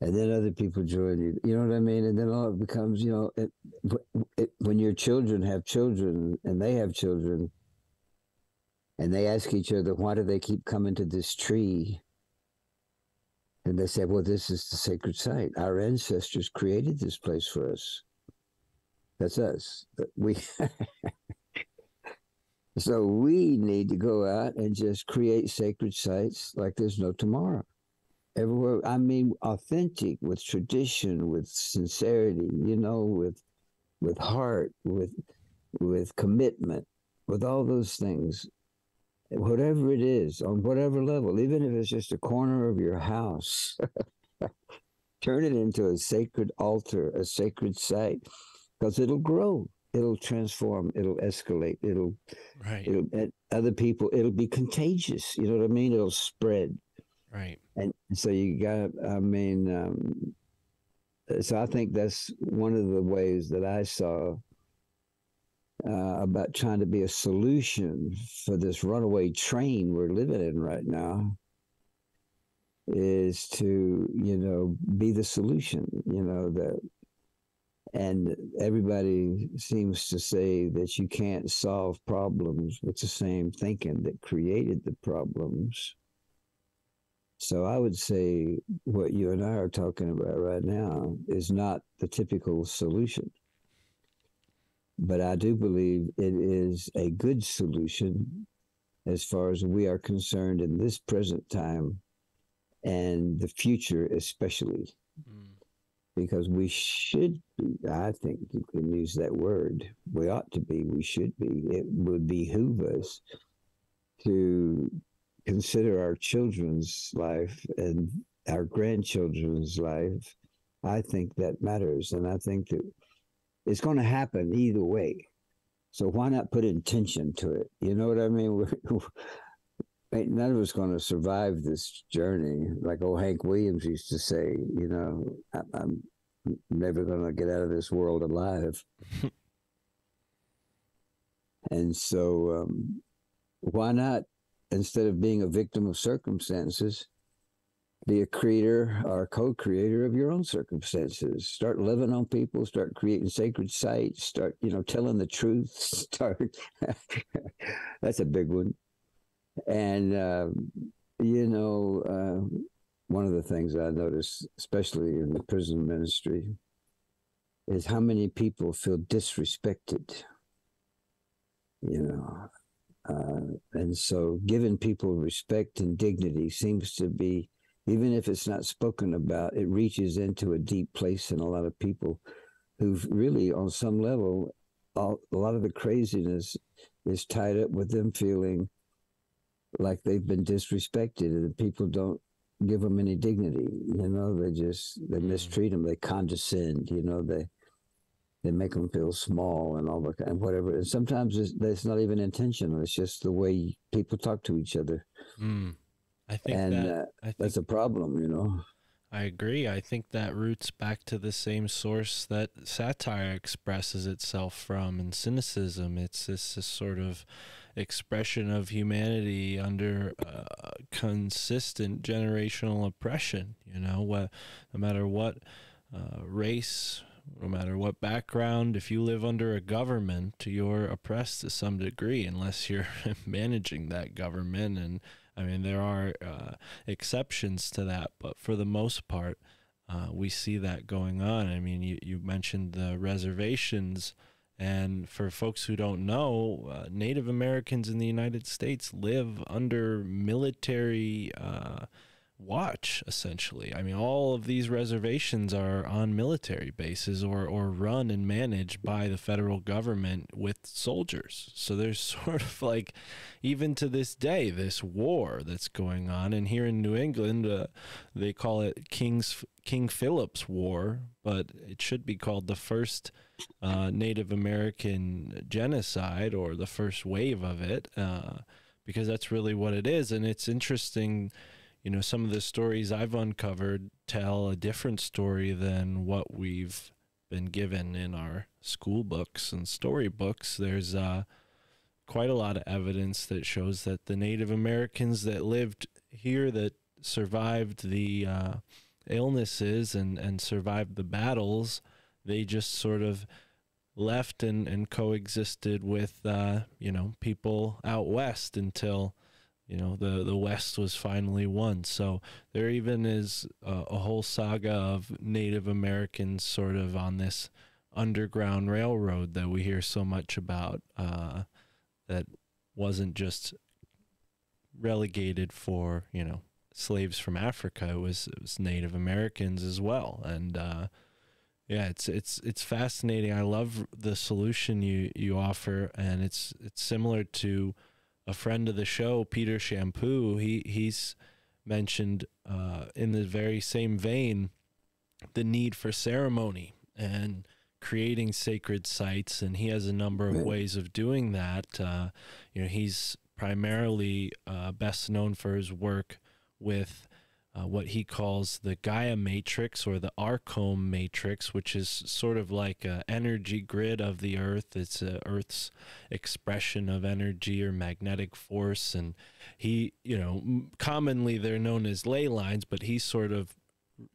And then other people join you. You know what I mean? And then all it becomes, you know, when your children have children and they have children, and they ask each other, why do they keep coming to this tree? And they say, well, this is the sacred site. Our ancestors created this place for us. That's us. So we need to go out and just create sacred sites like there's no tomorrow. Everywhere, I mean, authentic, with tradition, with sincerity, you know, with heart, with commitment, with all those things. Whatever it is, on whatever level, even if it's just a corner of your house, turn it into a sacred altar, a sacred site, because it'll grow, it'll transform, it'll escalate, it'll other people, it'll be contagious. You know what I mean? It'll spread. Right. And so you got, I mean, so I think that's one of the ways that I saw about trying to be a solution for this runaway train we're living in right now, is to, you know, be the solution, you know, that, and everybody seems to say that you can't solve problems with the same thinking that created the problems. So I would say what you and I are talking about right now is not the typical solution. But I do believe it is a good solution as far as we are concerned in this present time and the future especially. Because we should be, I think you can use that word, we ought to be, we should be, it would behoove us to consider our children's life and our grandchildren's life, I think that matters. And I think that it's going to happen either way. So why not put intention to it? You know what I mean? Ain't none of us going to survive this journey. Like old Hank Williams used to say, you know, I'm never going to get out of this world alive. And so why not, instead of being a victim of circumstances, be a creator or a co-creator of your own circumstances. Start living on people, start creating sacred sites, start, you know, telling the truth, start. That's a big one. And, you know, one of the things I noticed, especially in the prison ministry, is how many people feel disrespected, you know. And so giving people respect and dignity seems to be, even if it's not spoken about, it reaches into a deep place in a lot of people who've really, on some level, a lot of the craziness is tied up with them feeling like they've been disrespected and people don't give them any dignity. You know, they mistreat them, they condescend, you know, they make them feel small and all that and whatever. And sometimes it's not even intentional. It's just the way people talk to each other. I think that's a problem, you know. I agree. I think that roots back to the same source that satire expresses itself from, and cynicism. It's this sort of expression of humanity under consistent generational oppression. You know, no matter what race, no matter what background, if you live under a government, you're oppressed to some degree, unless you're managing that government. And I mean, there are exceptions to that, but for the most part, we see that going on. I mean, you mentioned the reservations, and for folks who don't know, Native Americans in the United States live under military watch, essentially. I mean, all of these reservations are on military bases or run and managed by the federal government with soldiers. So there's sort of like, even to this day, this war that's going on. And here in New England, they call it King Philip's War, but it should be called the first Native American genocide, or the first wave of it, because that's really what it is. And it's interesting. You know, some of the stories I've uncovered tell a different story than what we've been given in our school books and storybooks. There's quite a lot of evidence that shows that the Native Americans that lived here, that survived the illnesses and survived the battles, they just sort of left and coexisted with, you know, people out west until, you know, the West was finally won. So there even is a whole saga of Native Americans sort of on this underground railroad that we hear so much about, that wasn't just relegated for, you know, slaves from Africa. It was Native Americans as well. And yeah, it's fascinating. I love the solution you offer, and it's similar to a friend of the show, Peter Shampoo. He's mentioned in the very same vein the need for ceremony and creating sacred sites, and he has a number of ways of doing that. You know, he's primarily best known for his work with what he calls the Gaia matrix, or the Arcom matrix, which is sort of like an energy grid of the Earth. It's Earth's expression of energy or magnetic force. And he, you know, commonly they're known as ley lines, but he sort of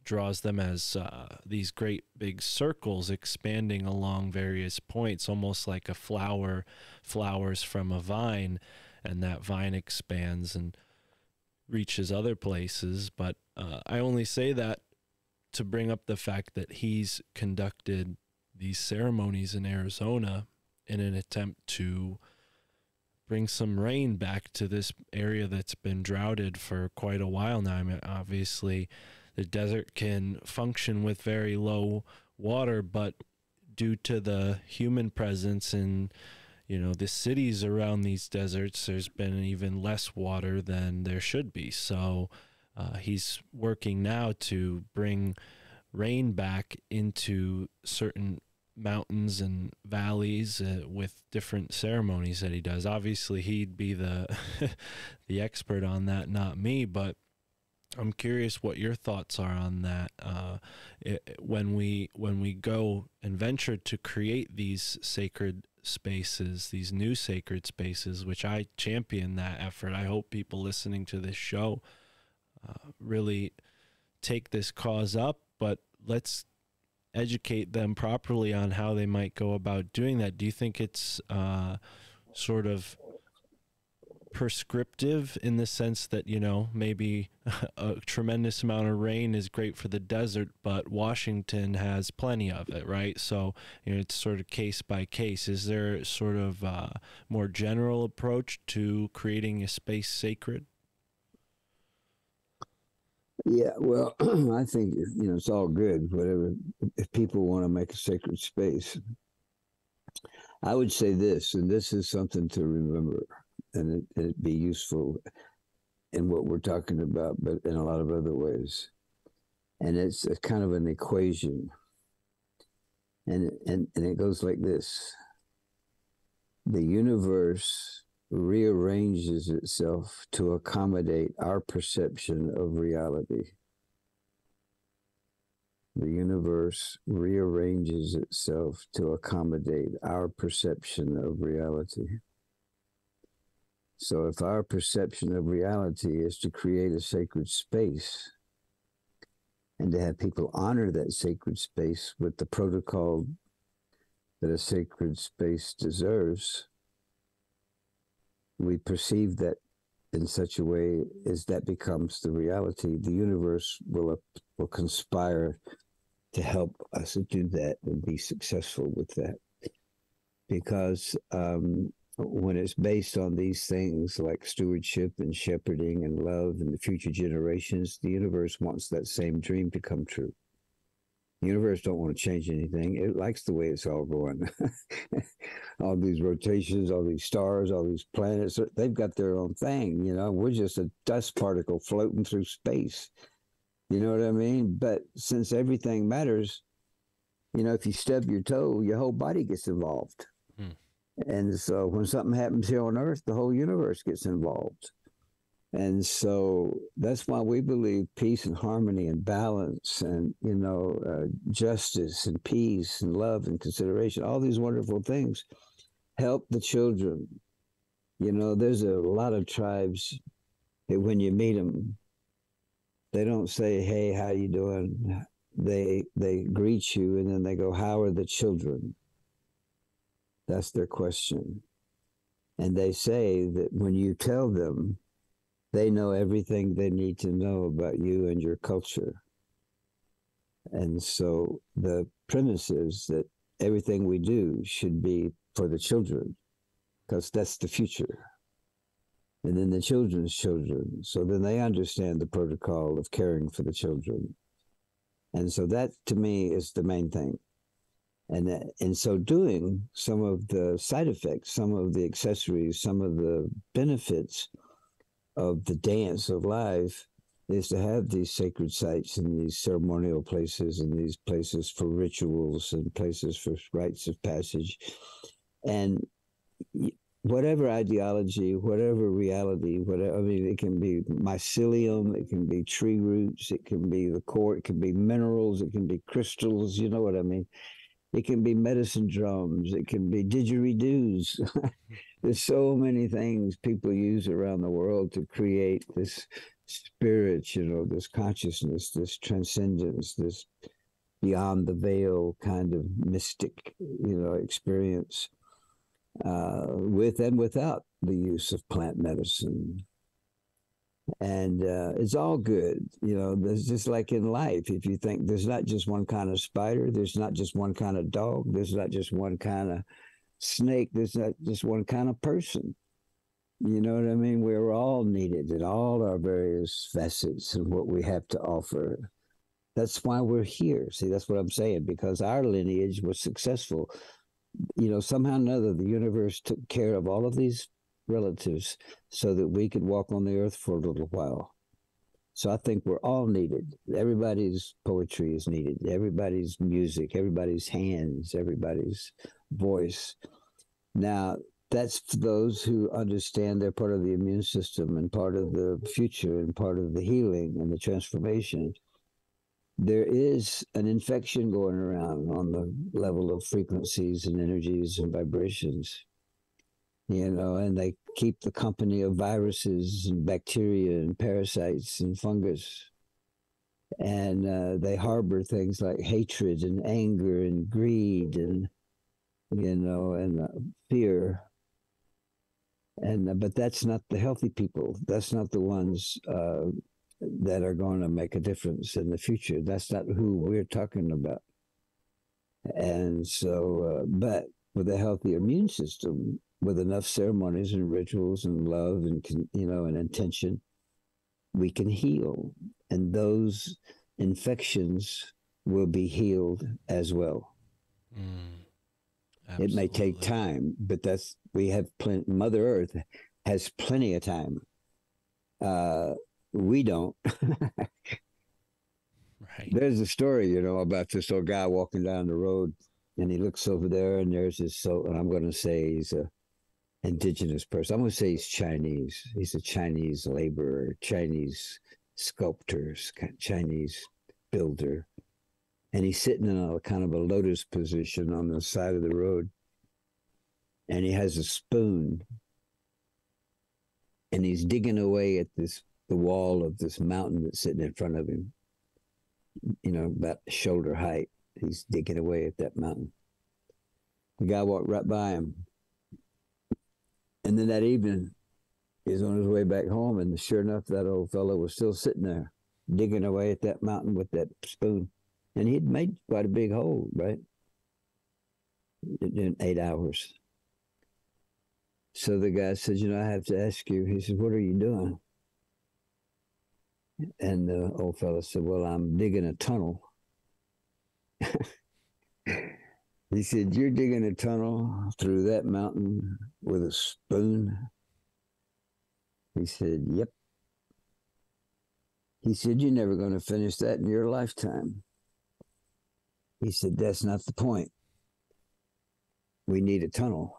draws them as these great big circles expanding along various points, almost like a flower flowers from a vine, and that vine expands and reaches other places. But I only say that to bring up the fact that he's conducted these ceremonies in Arizona in an attempt to bring some rain back to this area that's been droughted for quite a while now. I mean, obviously the desert can function with very low water, but due to the human presence and, the cities around these deserts, there's been even less water than there should be. So he's working now to bring rain back into certain mountains and valleys with different ceremonies that he does. Obviously, he'd be the the expert on that, not me, but I'm curious what your thoughts are on that. When we go and venture to create these sacred spaces, these new sacred spaces, which I champion that effort. I hope people listening to this show really take this cause up, but let's educate them properly on how they might go about doing that. Do you think it's sort of prescriptive in the sense that, maybe a tremendous amount of rain is great for the desert, but Washington has plenty of it, right? So, it's sort of case by case. Is there sort of a more general approach to creating a space sacred? Yeah, well, I think, it's all good, whatever, if people want to make a sacred space. I would say this, and this is something to remember, and it'd be useful in what we're talking about, but in a lot of other ways. And it's a kind of an equation. And it goes like this. The universe rearranges itself to accommodate our perception of reality. The universe rearranges itself to accommodate our perception of reality. So if our perception of reality is to create a sacred space and to have people honor that sacred space with the protocol that a sacred space deserves, we perceive that in such a way as that becomes the reality. The universe will conspire to help us do that and be successful with that. Because when it's based on these things like stewardship and shepherding and love and the future generations, the universe wants that same dream to come true. The universe don't want to change anything. It likes the way it's all going. All these rotations, all these stars, all these planets, they've got their own thing. We're just a dust particle floating through space. You know what I mean? But since everything matters, if you stub your toe, your whole body gets involved. And so when something happens here on Earth, the whole universe gets involved. And so that's why we believe peace and harmony and balance and, justice and peace and love and consideration, all these wonderful things help the children. There's a lot of tribes that when you meet them, they don't say, hey, how you doing? They greet you and then they go, how are the children? That's their question. And they say that when you tell them, they know everything they need to know about you and your culture. And so the premise is that everything we do should be for the children, because that's the future. And then the children's children. So then they understand the protocol of caring for the children. And so that, to me, is the main thing. And in so doing, some of the side effects, some of the accessories, some of the benefits of the dance of life is to have these sacred sites and these ceremonial places and these places for rituals and places for rites of passage. And whatever ideology, whatever reality, it can be mycelium, it can be tree roots, it can be the core, it can be minerals, it can be crystals, you know what I mean? It can be medicine drums, it can be didgeridoos. There's so many things people use around the world to create this spirit, this consciousness, this transcendence, this beyond the veil kind of mystic, experience, with and without the use of plant medicine. And it's all good. There's just like in life, if you think there's not just one kind of spider, there's not just one kind of dog, there's not just one kind of snake, there's not just one kind of person. You know what I mean? We're all needed in all our various facets and what we have to offer. That's why we're here. See, that's what I'm saying, because our lineage was successful. somehow or another, the universe took care of all of these relatives so that we could walk on the earth for a little while. So I think we're all needed. Everybody's poetry is needed. Everybody's music, everybody's hands, everybody's voice. Now, that's for those who understand they're part of the immune system and part of the future and part of the healing and the transformation. There is an infection going around on the level of frequencies and energies and vibrations, and they keep the company of viruses and bacteria and parasites and fungus. And they harbor things like hatred and anger and greed and, fear. But that's not the healthy people. That's not the ones that are going to make a difference in the future. That's not who we're talking about. And so, but with a healthy immune system, with enough ceremonies and rituals and love and, and intention, we can heal. And those infections will be healed as well. It may take time, but we have plenty. Mother Earth has plenty of time. We don't. Right. There's a story, about this old guy walking down the road, and he looks over there, and there's this soul, and I'm going to say he's a indigenous person. I'm going to say he's Chinese. He's a Chinese laborer, Chinese sculptor, Chinese builder. And he's sitting in a kind of a lotus position on the side of the road. And he has a spoon. And he's digging away at the wall of this mountain that's sitting in front of him. About shoulder height. He's digging away at that mountain. The guy walked right by him. And then that evening, he's on his way back home. And sure enough, that old fellow was still sitting there, digging away at that mountain with that spoon. And he'd made quite a big hole, right? In 8 hours. So the guy said, I have to ask you. He said, what are you doing? And the old fellow said, well, I'm digging a tunnel. He said, you're digging a tunnel through that mountain with a spoon? He said, yep. He said, you're never going to finish that in your lifetime. He said, that's not the point. We need a tunnel.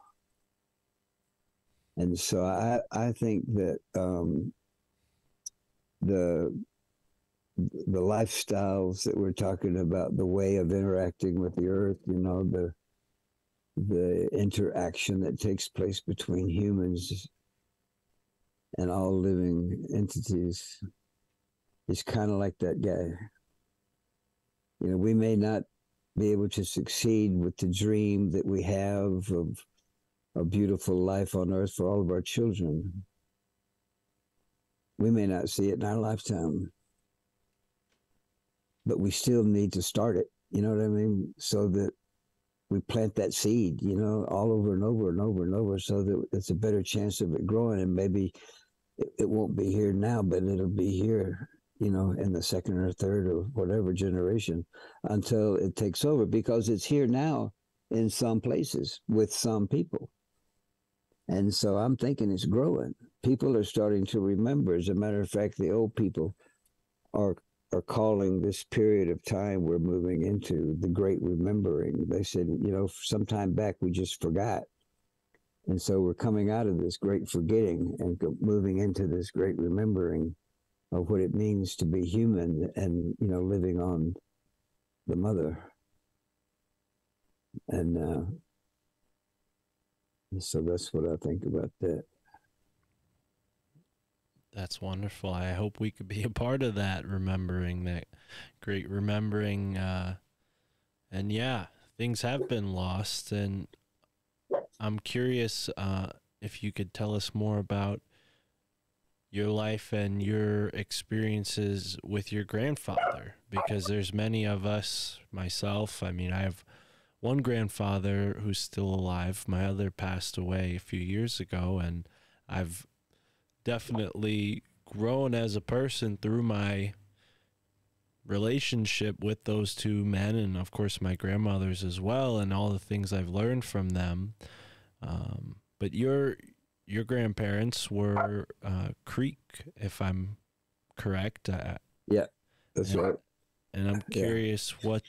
And so I think that the lifestyles that we're talking about, the way of interacting with the earth, the interaction that takes place between humans and all living entities is kind of like that guy. We may not be able to succeed with the dream that we have of a beautiful life on earth for all of our children. We may not see it in our lifetime, but we still need to start it, you know what I mean? So that we plant that seed, all over and over and over and over, so that it's a better chance of it growing. And maybe it won't be here now, but it'll be here, in the second or third or whatever generation until it takes over, because it's here now in some places with some people. And so I'm thinking it's growing. People are starting to remember. As a matter of fact, the old people are calling this period of time we're moving into the great remembering. They said, some time back we just forgot. And so we're coming out of this great forgetting and moving into this great remembering of what it means to be human and, living on the mother. And so that's what I think about that. That's wonderful. I hope we could be a part of that, remembering that great remembering. And yeah, things have been lost. And I'm curious if you could tell us more about your life and your experiences with your grandfather, because there's many of us, myself. I mean, I have one grandfather who's still alive. My other passed away a few years ago, and I've definitely grown as a person through my relationship with those two men, and of course my grandmothers as well, and all the things I've learned from them. But your grandparents were Creek, if I'm correct. Yeah, that's and, right. and I'm Yeah. curious what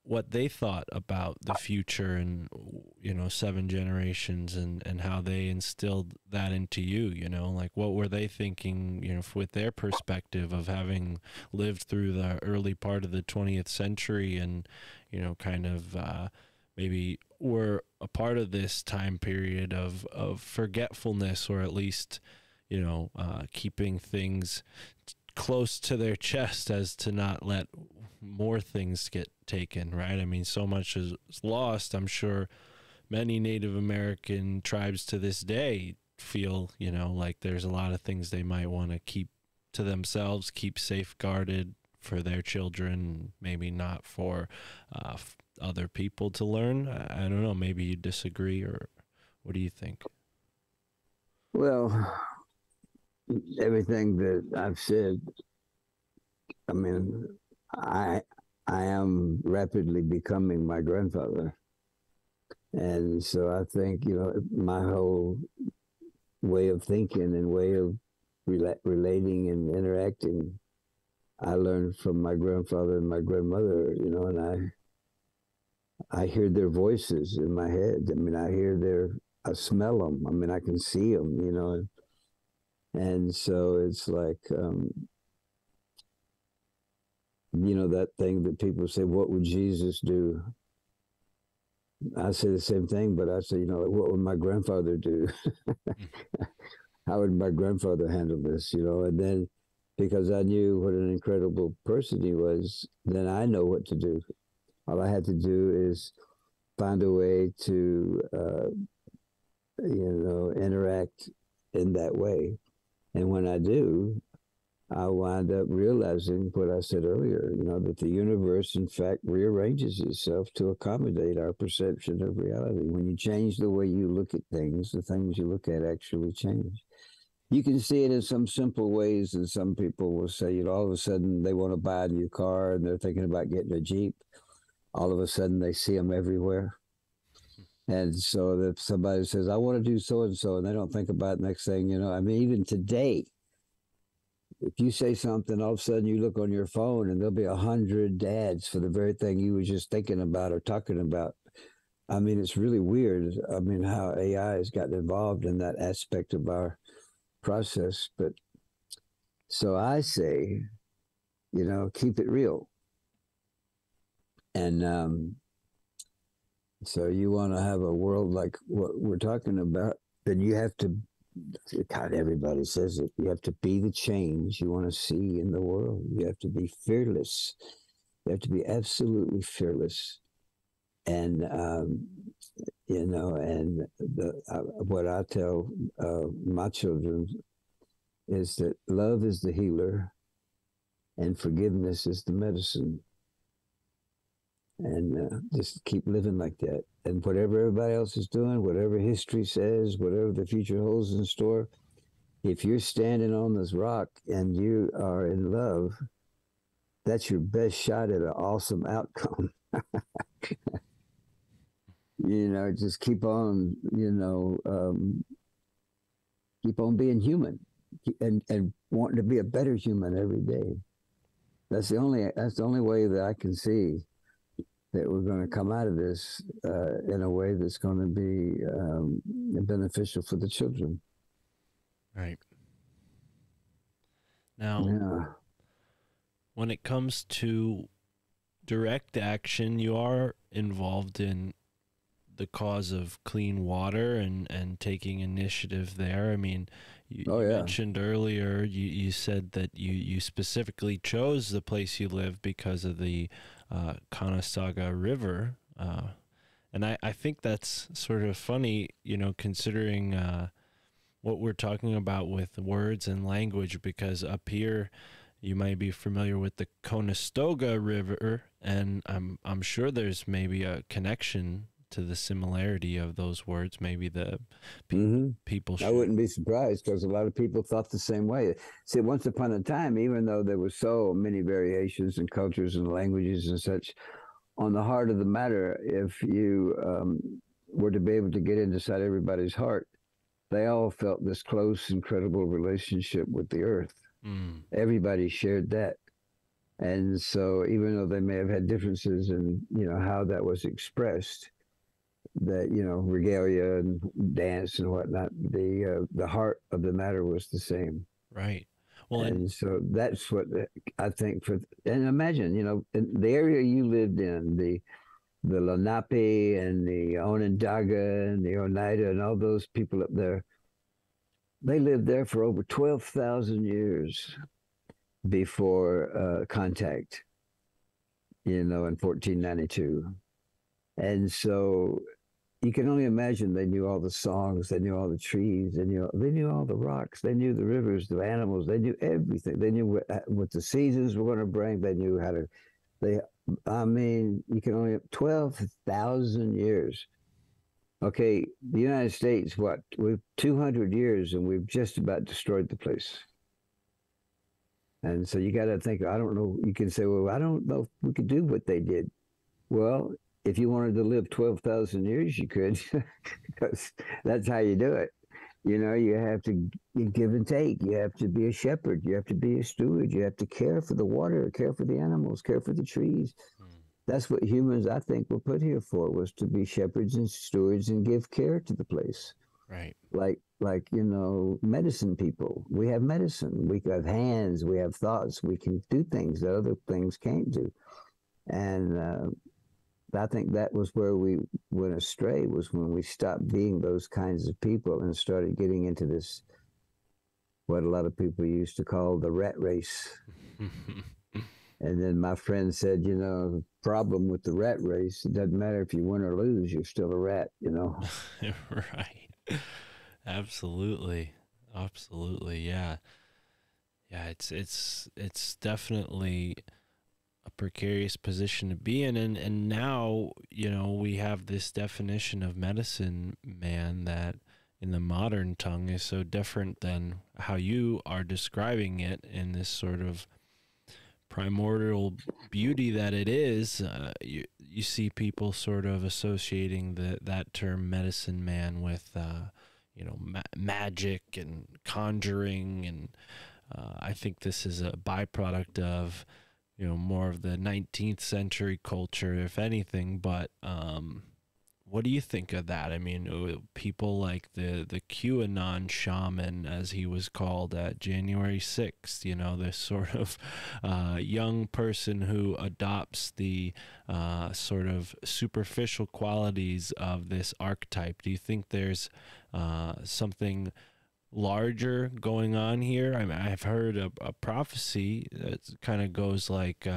what they thought about the future and 7 generations, and how they instilled that into you. Like, what were they thinking, with their perspective of having lived through the early part of the 20th century, and kind of maybe were a part of this time period of forgetfulness, or at least keeping things close to their chest as to not let more things get taken, right? I mean, so much is lost. I'm sure many Native American tribes to this day feel, like there's a lot of things they might want to keep to themselves, keep safeguarded for their children, maybe not for other people to learn. I don't know, maybe you disagree, or what do you think? Well, everything that I've said, I mean, I I am rapidly becoming my grandfather. And so I think, my whole way of thinking and way of relating and interacting, I learned from my grandfather and my grandmother, and I hear their voices in my head. I mean, I smell them. I mean, I can see them, and so it's like, that thing that people say, what would Jesus do? I say the same thing, but I say, what would my grandfather do? How would my grandfather handle this? And then because I knew what an incredible person he was, then I know what to do. All I had to do is find a way to, interact in that way. And when I do, I wind up realizing what I said earlier, that the universe, in fact, rearranges itself to accommodate our perception of reality. When you change the way you look at things, the things you look at actually change. You can see it in some simple ways, and some people will say, all of a sudden they want to buy a new car and they're thinking about getting a Jeep. All of a sudden they see them everywhere. And so if somebody says, I want to do so-and-so, and they don't think about the next thing, I mean, even today, if you say something, all of a sudden you look on your phone and there'll be 100 ads for the very thing you were just thinking about or talking about. I mean, it's really weird. I mean, how AI has gotten involved in that aspect of our process. But so I say, keep it real. And so you want to have a world like what we're talking about, then you have to, God, everybody says it, you have to be the change you want to see in the world. You have to be fearless. You have to be absolutely fearless. And, and what I tell my children is that love is the healer and forgiveness is the medicine. And just keep living like that. And whatever everybody else is doing, whatever history says, whatever the future holds in store, if you're standing on this rock and you are in love, that's your best shot at an awesome outcome. Just keep on, keep on being human and wanting to be a better human every day. That's the only way that I can see that we're going to come out of this in a way that's going to be beneficial for the children. Right. Now, yeah. When it comes to direct action, you are involved in the cause of clean water and taking initiative there. I mean, you mentioned earlier, you said that you specifically chose the place you live because of the Conestoga River. And I think that's sort of funny, considering what we're talking about with words and language, because up here you might be familiar with the Conestoga River, and I'm sure there's maybe a connection to the similarity of those words. Maybe the people should. I wouldn't be surprised, because a lot of people thought the same way. See, once upon a time, even though there were so many variations and cultures and languages and such, on the heart of the matter, if you were to be able to get inside everybody's heart, they all felt this close, incredible relationship with the earth. Everybody shared that. And so even though they may have had differences in, how that was expressed, that, regalia and dance and whatnot, the heart of the matter was the same. Right. Well, and so that's what I think and imagine, in the area you lived in, the Lenape and the Onondaga and the Oneida and all those people up there, they lived there for over 12,000 years before contact, in 1492. And so you can only imagine they knew all the songs, they knew all the trees, they knew all the rocks, they knew the rivers, the animals, they knew everything. They knew what the seasons were going to bring. They knew how to, you can only, 12,000 years. Okay, the United States, we've 200 years and we've just about destroyed the place. And so you got to think, I don't know, you can say, well, I don't know if we could do what they did. Well, if you wanted to live 12,000 years, you could, because that's how you do it. You have to give and take. You have to be a shepherd. You have to be a steward. You have to care for the water, care for the animals, care for the trees. That's what humans, I think, were put here for, was to be shepherds and stewards and give care to the place. Right. Like medicine people. We have medicine. We have hands. We have thoughts. We can do things that other things can't do. And I think that was where we went astray, was when we stopped being those kinds of people and started getting into this, what a lot of people used to call the rat race. And then my friend said, the problem with the rat race, it doesn't matter if you win or lose, you're still a rat, Right. Absolutely. Yeah. Yeah. It's definitely a precarious position to be in. And now, we have this definition of medicine man that in the modern tongue is so different than how you are describing it in this sort of primordial beauty that it is. You see people sort of associating that term medicine man with magic and conjuring, and I think this is a byproduct of more of the 19th century culture, if anything. But what do you think of that? I mean, people like the QAnon shaman, as he was called at January 6th, this sort of young person who adopts the sort of superficial qualities of this archetype. Do you think there's something larger going on here? I mean, I've heard a prophecy that kind of goes like,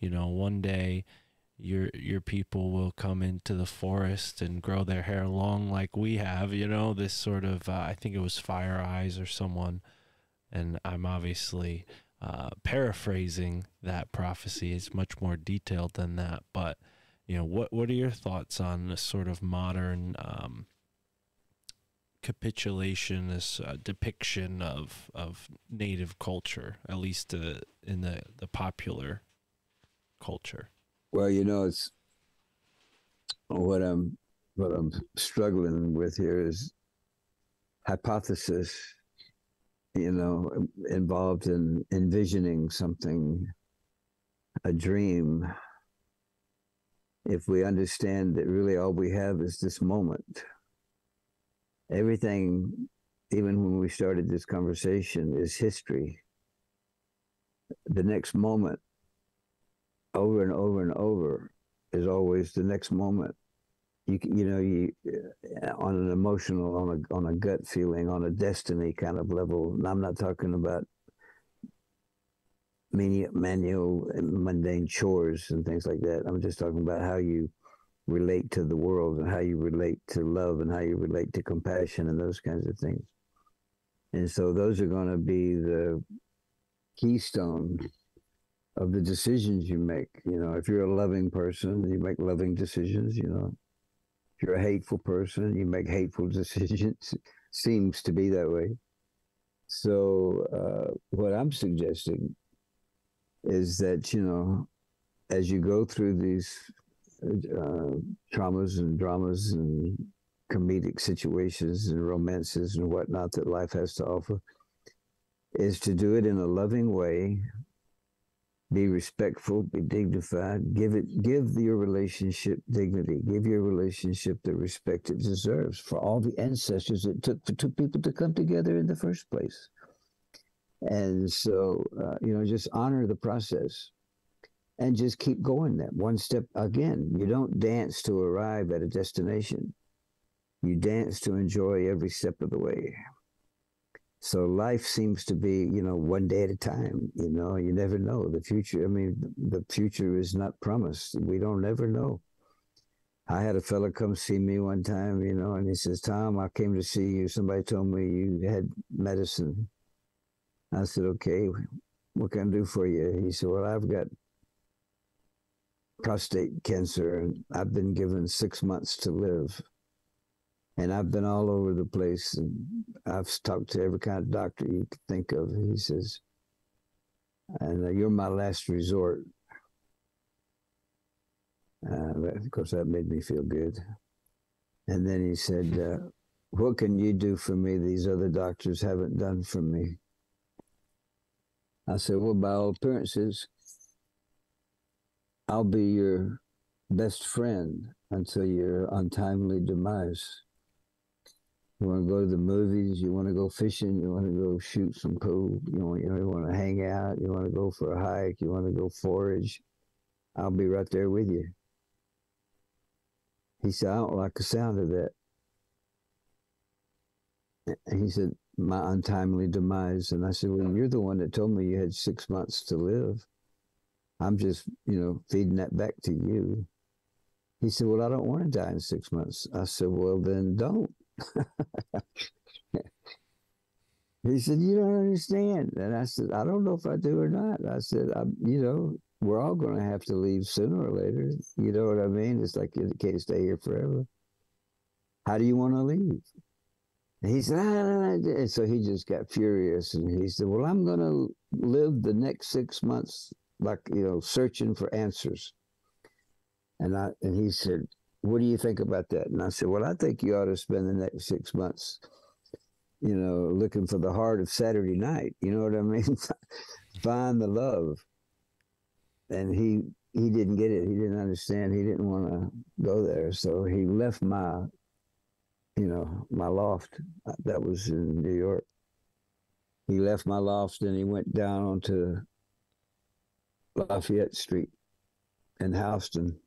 one day your people will come into the forest and grow their hair long like we have, this sort of, I think it was Fire Eyes or someone, and I'm obviously paraphrasing that prophecy. It's much more detailed than that, but, what are your thoughts on this sort of modern capitulation, this depiction of native culture, at least in the popular culture? Well, it's what I'm struggling with here is hypothesis, involved in envisioning something, a dream. If we understand that really all we have is this moment, everything, even when we started this conversation, is history. The next moment, over and over and over, is always the next moment. You on an emotional, on a gut feeling, on a destiny kind of level. And I'm not talking about manual and mundane chores and things like that. I'm just talking about how you relate to the world and how you relate to love and how you relate to compassion and those kinds of things. And so those are going to be the keystone of the decisions you make. If you're a loving person, you make loving decisions, you're a hateful person, you make hateful decisions. Seems to be that way. So what I'm suggesting is that, as you go through these traumas and dramas and comedic situations and romances and whatnot that life has to offer, is to do it in a loving way, be respectful, be dignified, give your relationship dignity, give your relationship the respect it deserves for all the ancestors it took for two people to come together in the first place. And so, just honor the process and just keep going that one step. Again, you don't dance to arrive at a destination. You dance to enjoy every step of the way. So life seems to be, one day at a time. You never know the future. I mean, the future is not promised. We don't ever know. I had a fella come see me one time, and he says, "Tom, I came to see you. Somebody told me you had medicine." I said, "Okay, what can I do for you?" He said, "Well, I've got prostate cancer, and I've been given 6 months to live. And I've been all over the place, and I've talked to every kind of doctor you could think of." He says, "And you're my last resort." Of course, that made me feel good. And then he said, "What can you do for me these other doctors haven't done for me?" I said, "Well, by all appearances, I'll be your best friend until your untimely demise. You want to go to the movies, you want to go fishing, you want to go shoot some pool, you want to hang out, you want to go for a hike, you want to go forage, I'll be right there with you." He said, "I don't like the sound of that." And he said, "My untimely demise." And I said, "Well, you're the one that told me you had 6 months to live. I'm just, feeding that back to you." He said, "Well, I don't want to die in 6 months." I said, "Well, then don't." He said, "You don't understand." And I said, "I don't know if I do or not." I said, "We're all going to have to leave sooner or later. You know what I mean? It's like you can't stay here forever. How do you want to leave?" And he said, and so he just got furious. And he said, "Well, I'm going to live the next 6 months like, searching for answers." And he said, "What do you think about that?" And I said, "Well, I think you ought to spend the next 6 months, looking for the heart of Saturday night. You know what I mean? Find the love." And he didn't get it. He didn't understand. He didn't want to go there. So he left my loft. That was in New York. He left my loft and he went down onto Lafayette Street in Houston.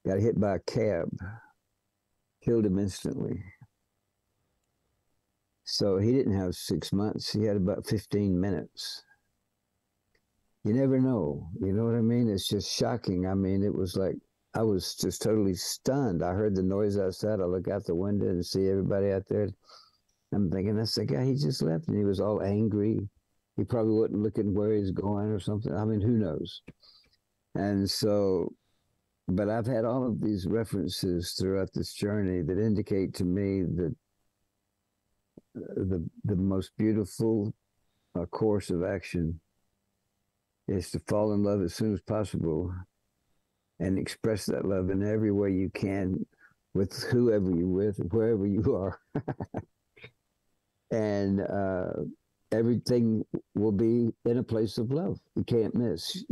Got hit by a cab. Killed him instantly. So he didn't have 6 months. He had about 15 minutes. You never know. You know what I mean? It's just shocking. I mean, it was like, I was just totally stunned. I heard the noise outside. I look out the window and see everybody out there. I'm thinking, that's the guy he just left. And he was all angry. He probably wasn't looking where he's going or something. I mean, who knows? And so, but I've had all of these references throughout this journey that indicate to me that the most beautiful course of action is to fall in love as soon as possible and express that love in every way you can with whoever you're with, wherever you are. And everything will be in a place of love. You can't miss.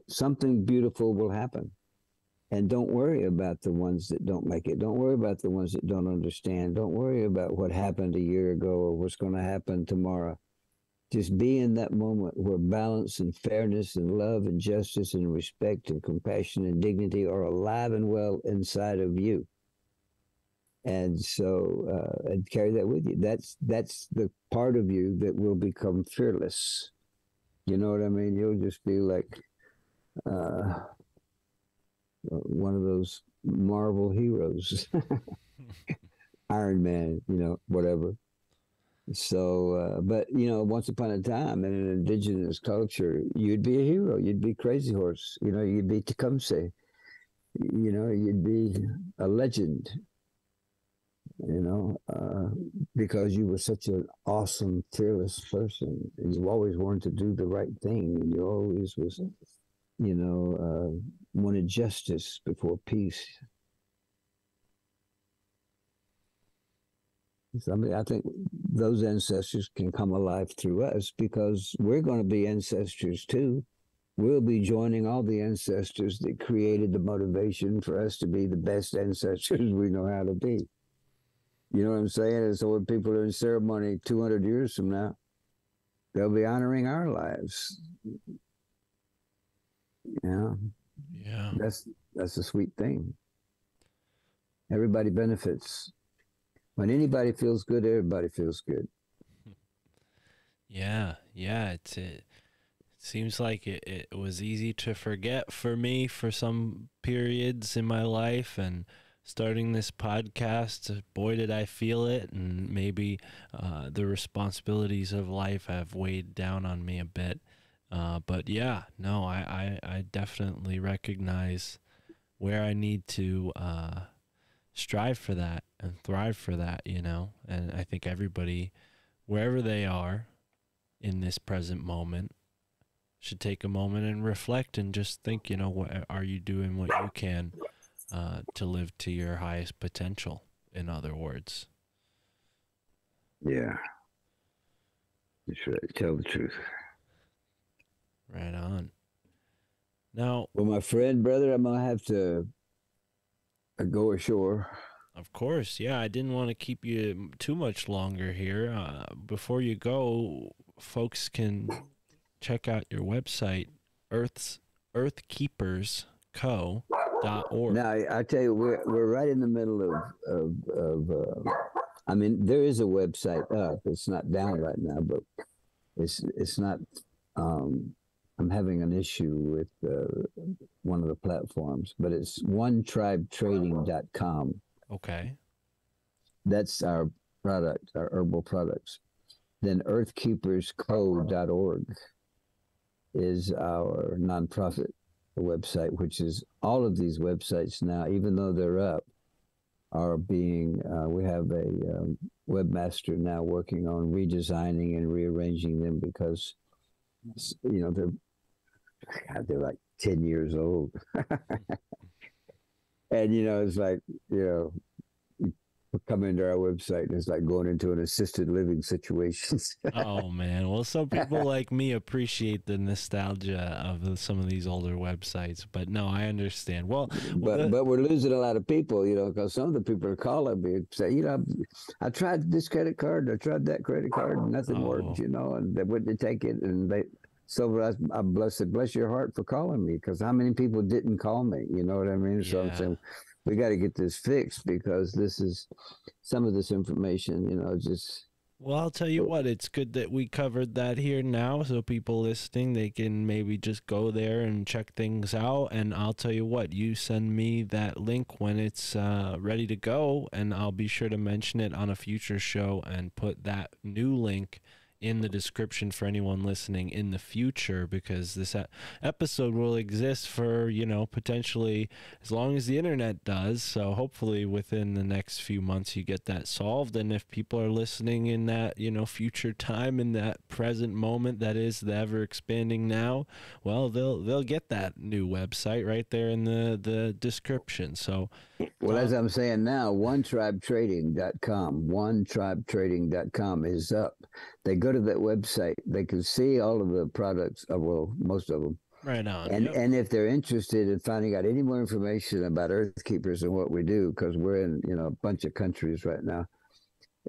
Something beautiful will happen. And don't worry about the ones that don't make it. Don't worry about the ones that don't understand. Don't worry about what happened a year ago or what's going to happen tomorrow. Just be in that moment where balance and fairness and love and justice and respect and compassion and dignity are alive and well inside of you. And so, and carry that with you. That's the part of you that will become fearless. You know what I mean? You'll just be like one of those Marvel heroes, Iron Man, whatever. So, but once upon a time in an indigenous culture, you'd be a hero. You'd be Crazy Horse. You'd be Tecumseh. you'd be a legend, because you were such an awesome, fearless person, and you always wanted to do the right thing, and you always was, wanted justice before peace. So, I mean, I think those ancestors can come alive through us because we're going to be ancestors too. We'll be joining all the ancestors that created the motivation for us to be the best ancestors we know how to be. You know what I'm saying? And so when people are in ceremony 200 years from now, they'll be honoring our lives. Yeah. That's a sweet thing. Everybody benefits. When anybody feels good, everybody feels good. Yeah. It seems like it was easy to forget for me for some periods in my life, and starting this podcast, boy, did I feel it. And maybe the responsibilities of life have weighed down on me a bit. But yeah, no, I definitely recognize where I need to strive for that and thrive for that, And I think everybody, wherever they are in this present moment, should take a moment and reflect and just think, what are you doing what you can to live to your highest potential, in other words. Yeah. That's right. Tell the truth. Right on. Now, well, my friend, brother, I'm going to have to go ashore. Of course. Yeah, I didn't want to keep you too much longer here. Before you go, folks can check out your website, earthkeepersco.org. Now, I tell you, we're right in the middle of I mean, there is a website up. It's not down right now, but it's not. I'm having an issue with one of the platforms, but it's onetribetrading.com. Okay. That's our product, our herbal products. Then earthkeepersco.org is our nonprofit website, which is all of these websites now, even though they're up, are being, we have a webmaster now working on redesigning and rearranging them because, they're like 10 years old. And, it's like, come into our website and it's like going into an assisted living situation. Oh man, well, some people like me appreciate the nostalgia of some of these older websites, but no, I understand. But we're losing a lot of people, because some of the people are calling me and say, I tried this credit card, I tried that credit card, and nothing worked, and they wouldn't take it, and so I bless your heart for calling me, because how many people didn't call me? You know what I mean? Yeah. So I'm saying, we got to get this fixed, because this is some of this information, just. Well, I'll tell you what, it's good that we covered that here now, so people listening, they can maybe just go there and check things out. And I'll tell you what, you send me that link when it's ready to go, and I'll be sure to mention it on a future show and put that new link in the description for anyone listening in the future, because this episode will exist for, potentially as long as the internet does. So hopefully within the next few months you get that solved. And if people are listening in that, future time, in that present moment that is the ever expanding now, well, they'll get that new website right there in the description. So, well, as I'm saying now, onetribetrading.com is up. They go to that website, they can see all of the products, well, most of them. Right on. And if they're interested in finding out any more information about Earth Keepers and what we do, because we're in a bunch of countries right now,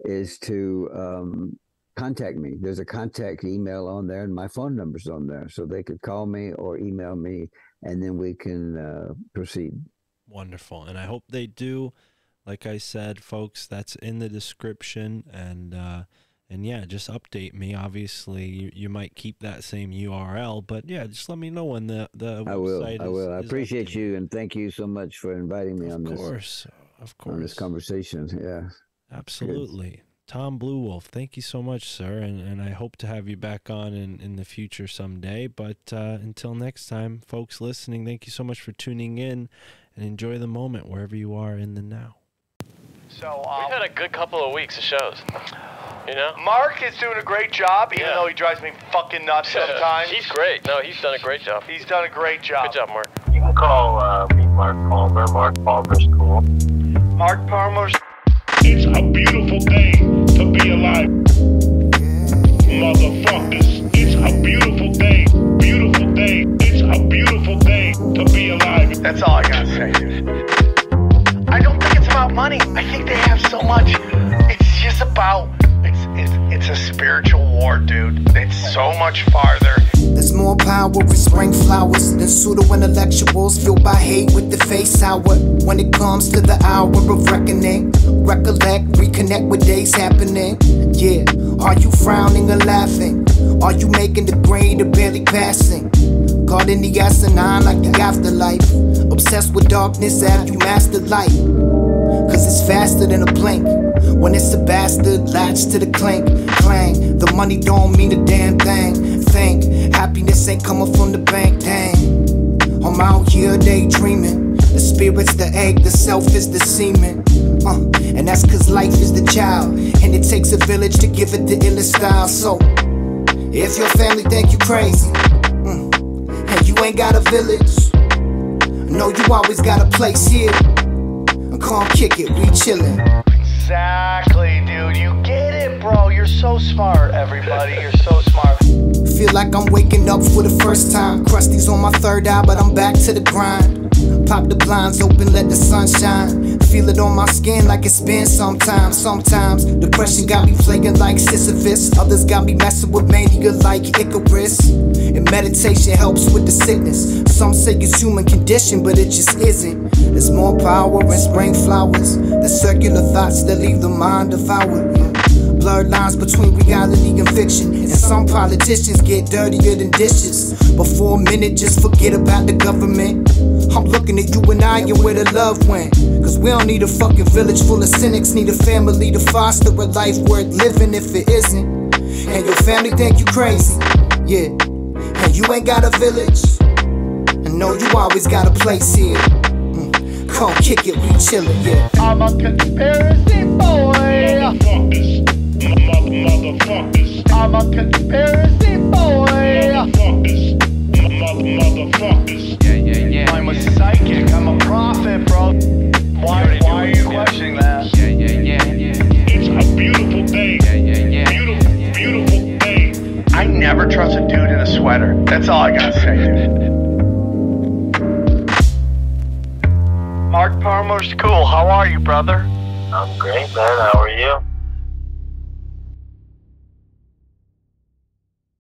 is to contact me. There's a contact email on there, and my phone number's on there, so they could call me or email me, and then we can proceed. Wonderful. And I hope they do. Like I said, folks, that's in the description. And yeah, just update me. Obviously, you might keep that same URL, but yeah, just let me know when the website I will. I appreciate updated. you, and thank you so much for inviting me on this. Of course. On this conversation. Yeah. Absolutely. Good. Tom Blue Wolf, thank you so much, sir, and I hope to have you back on in the future someday. But until next time, folks listening, thank you so much for tuning in. and enjoy the moment wherever you are in the now. So we've had a good couple of weeks of shows. You know? Mark is doing a great job, even though he drives me fucking nuts sometimes. He's great. No, he's done a great job. He's done a great job. Good job, Mark. You can call me Mark Palmer. Mark Palmer's cool. Mark Palmer's. It's a beautiful day to be alive. Motherfuckers, it's a beautiful day. Beautiful day. It's a beautiful day to be alive. That's all I gotta say, dude. I don't think it's about money. I think they have so much. It's just about, it's a spiritual war, dude. It's so much farther. There's more power in spring flowers than pseudo-intellectuals fueled by hate with the face sour. When it comes to the hour of reckoning, recollect, reconnect with days happening. Yeah, are you frowning or laughing? Are you making the grade or barely passing? Caught in the S.E.E.N like the afterlife. Obsessed with darkness, have you mastered light? Cause it's faster than a blink. When it's a bastard, latch to the clink, clang. The money don't mean a damn thing. Think, happiness ain't coming from the bank, dang. I'm out here daydreaming. The spirit's the egg, the self is the semen. And that's cause life is the child, and it takes a village to give it the illest style. So, if your family think you crazy, and you ain't got a village, know you always got a place here. Come kick it, we chillin'. Exactly, dude. You get it, bro. You're so smart, everybody. You're so smart. Feel like I'm waking up for the first time. Krusty's on my third eye, but I'm back to the grind. Pop the blinds open, let the sun shine. Feel it on my skin like it's been sometimes. Sometimes depression got me flaking like Sisyphus. Others got me messing with mania like Icarus. And meditation helps with the sickness. Some say it's human condition, but it just isn't. There's more power in spring flowers. The circular thoughts that leave the mind devoured. Blurred lines between reality and fiction. And some politicians get dirtier than dishes. But for a minute, just forget about the government. I'm looking at you and I and where the love went. Cause we don't need a fucking village full of cynics. Need a family to foster a life worth living if it isn't. And your family think you crazy, yeah. And you ain't got a village. And know you always got a place here. Come kick it, we chillin', yeah. I'm a conspiracy boy. Motherfuckers. Motherfuckers. I'm a conspiracy boy. Motherfuckers. Motherfuckers. Yeah. I'm a psychic. I'm a prophet, bro. Why are you questioning that? Yeah. It's a beautiful day. Yeah. Beautiful day. I never trust a dude in a sweater. That's all I gotta say, dude. Mark Palmer's cool. How are you, brother? I'm great, man. How are you?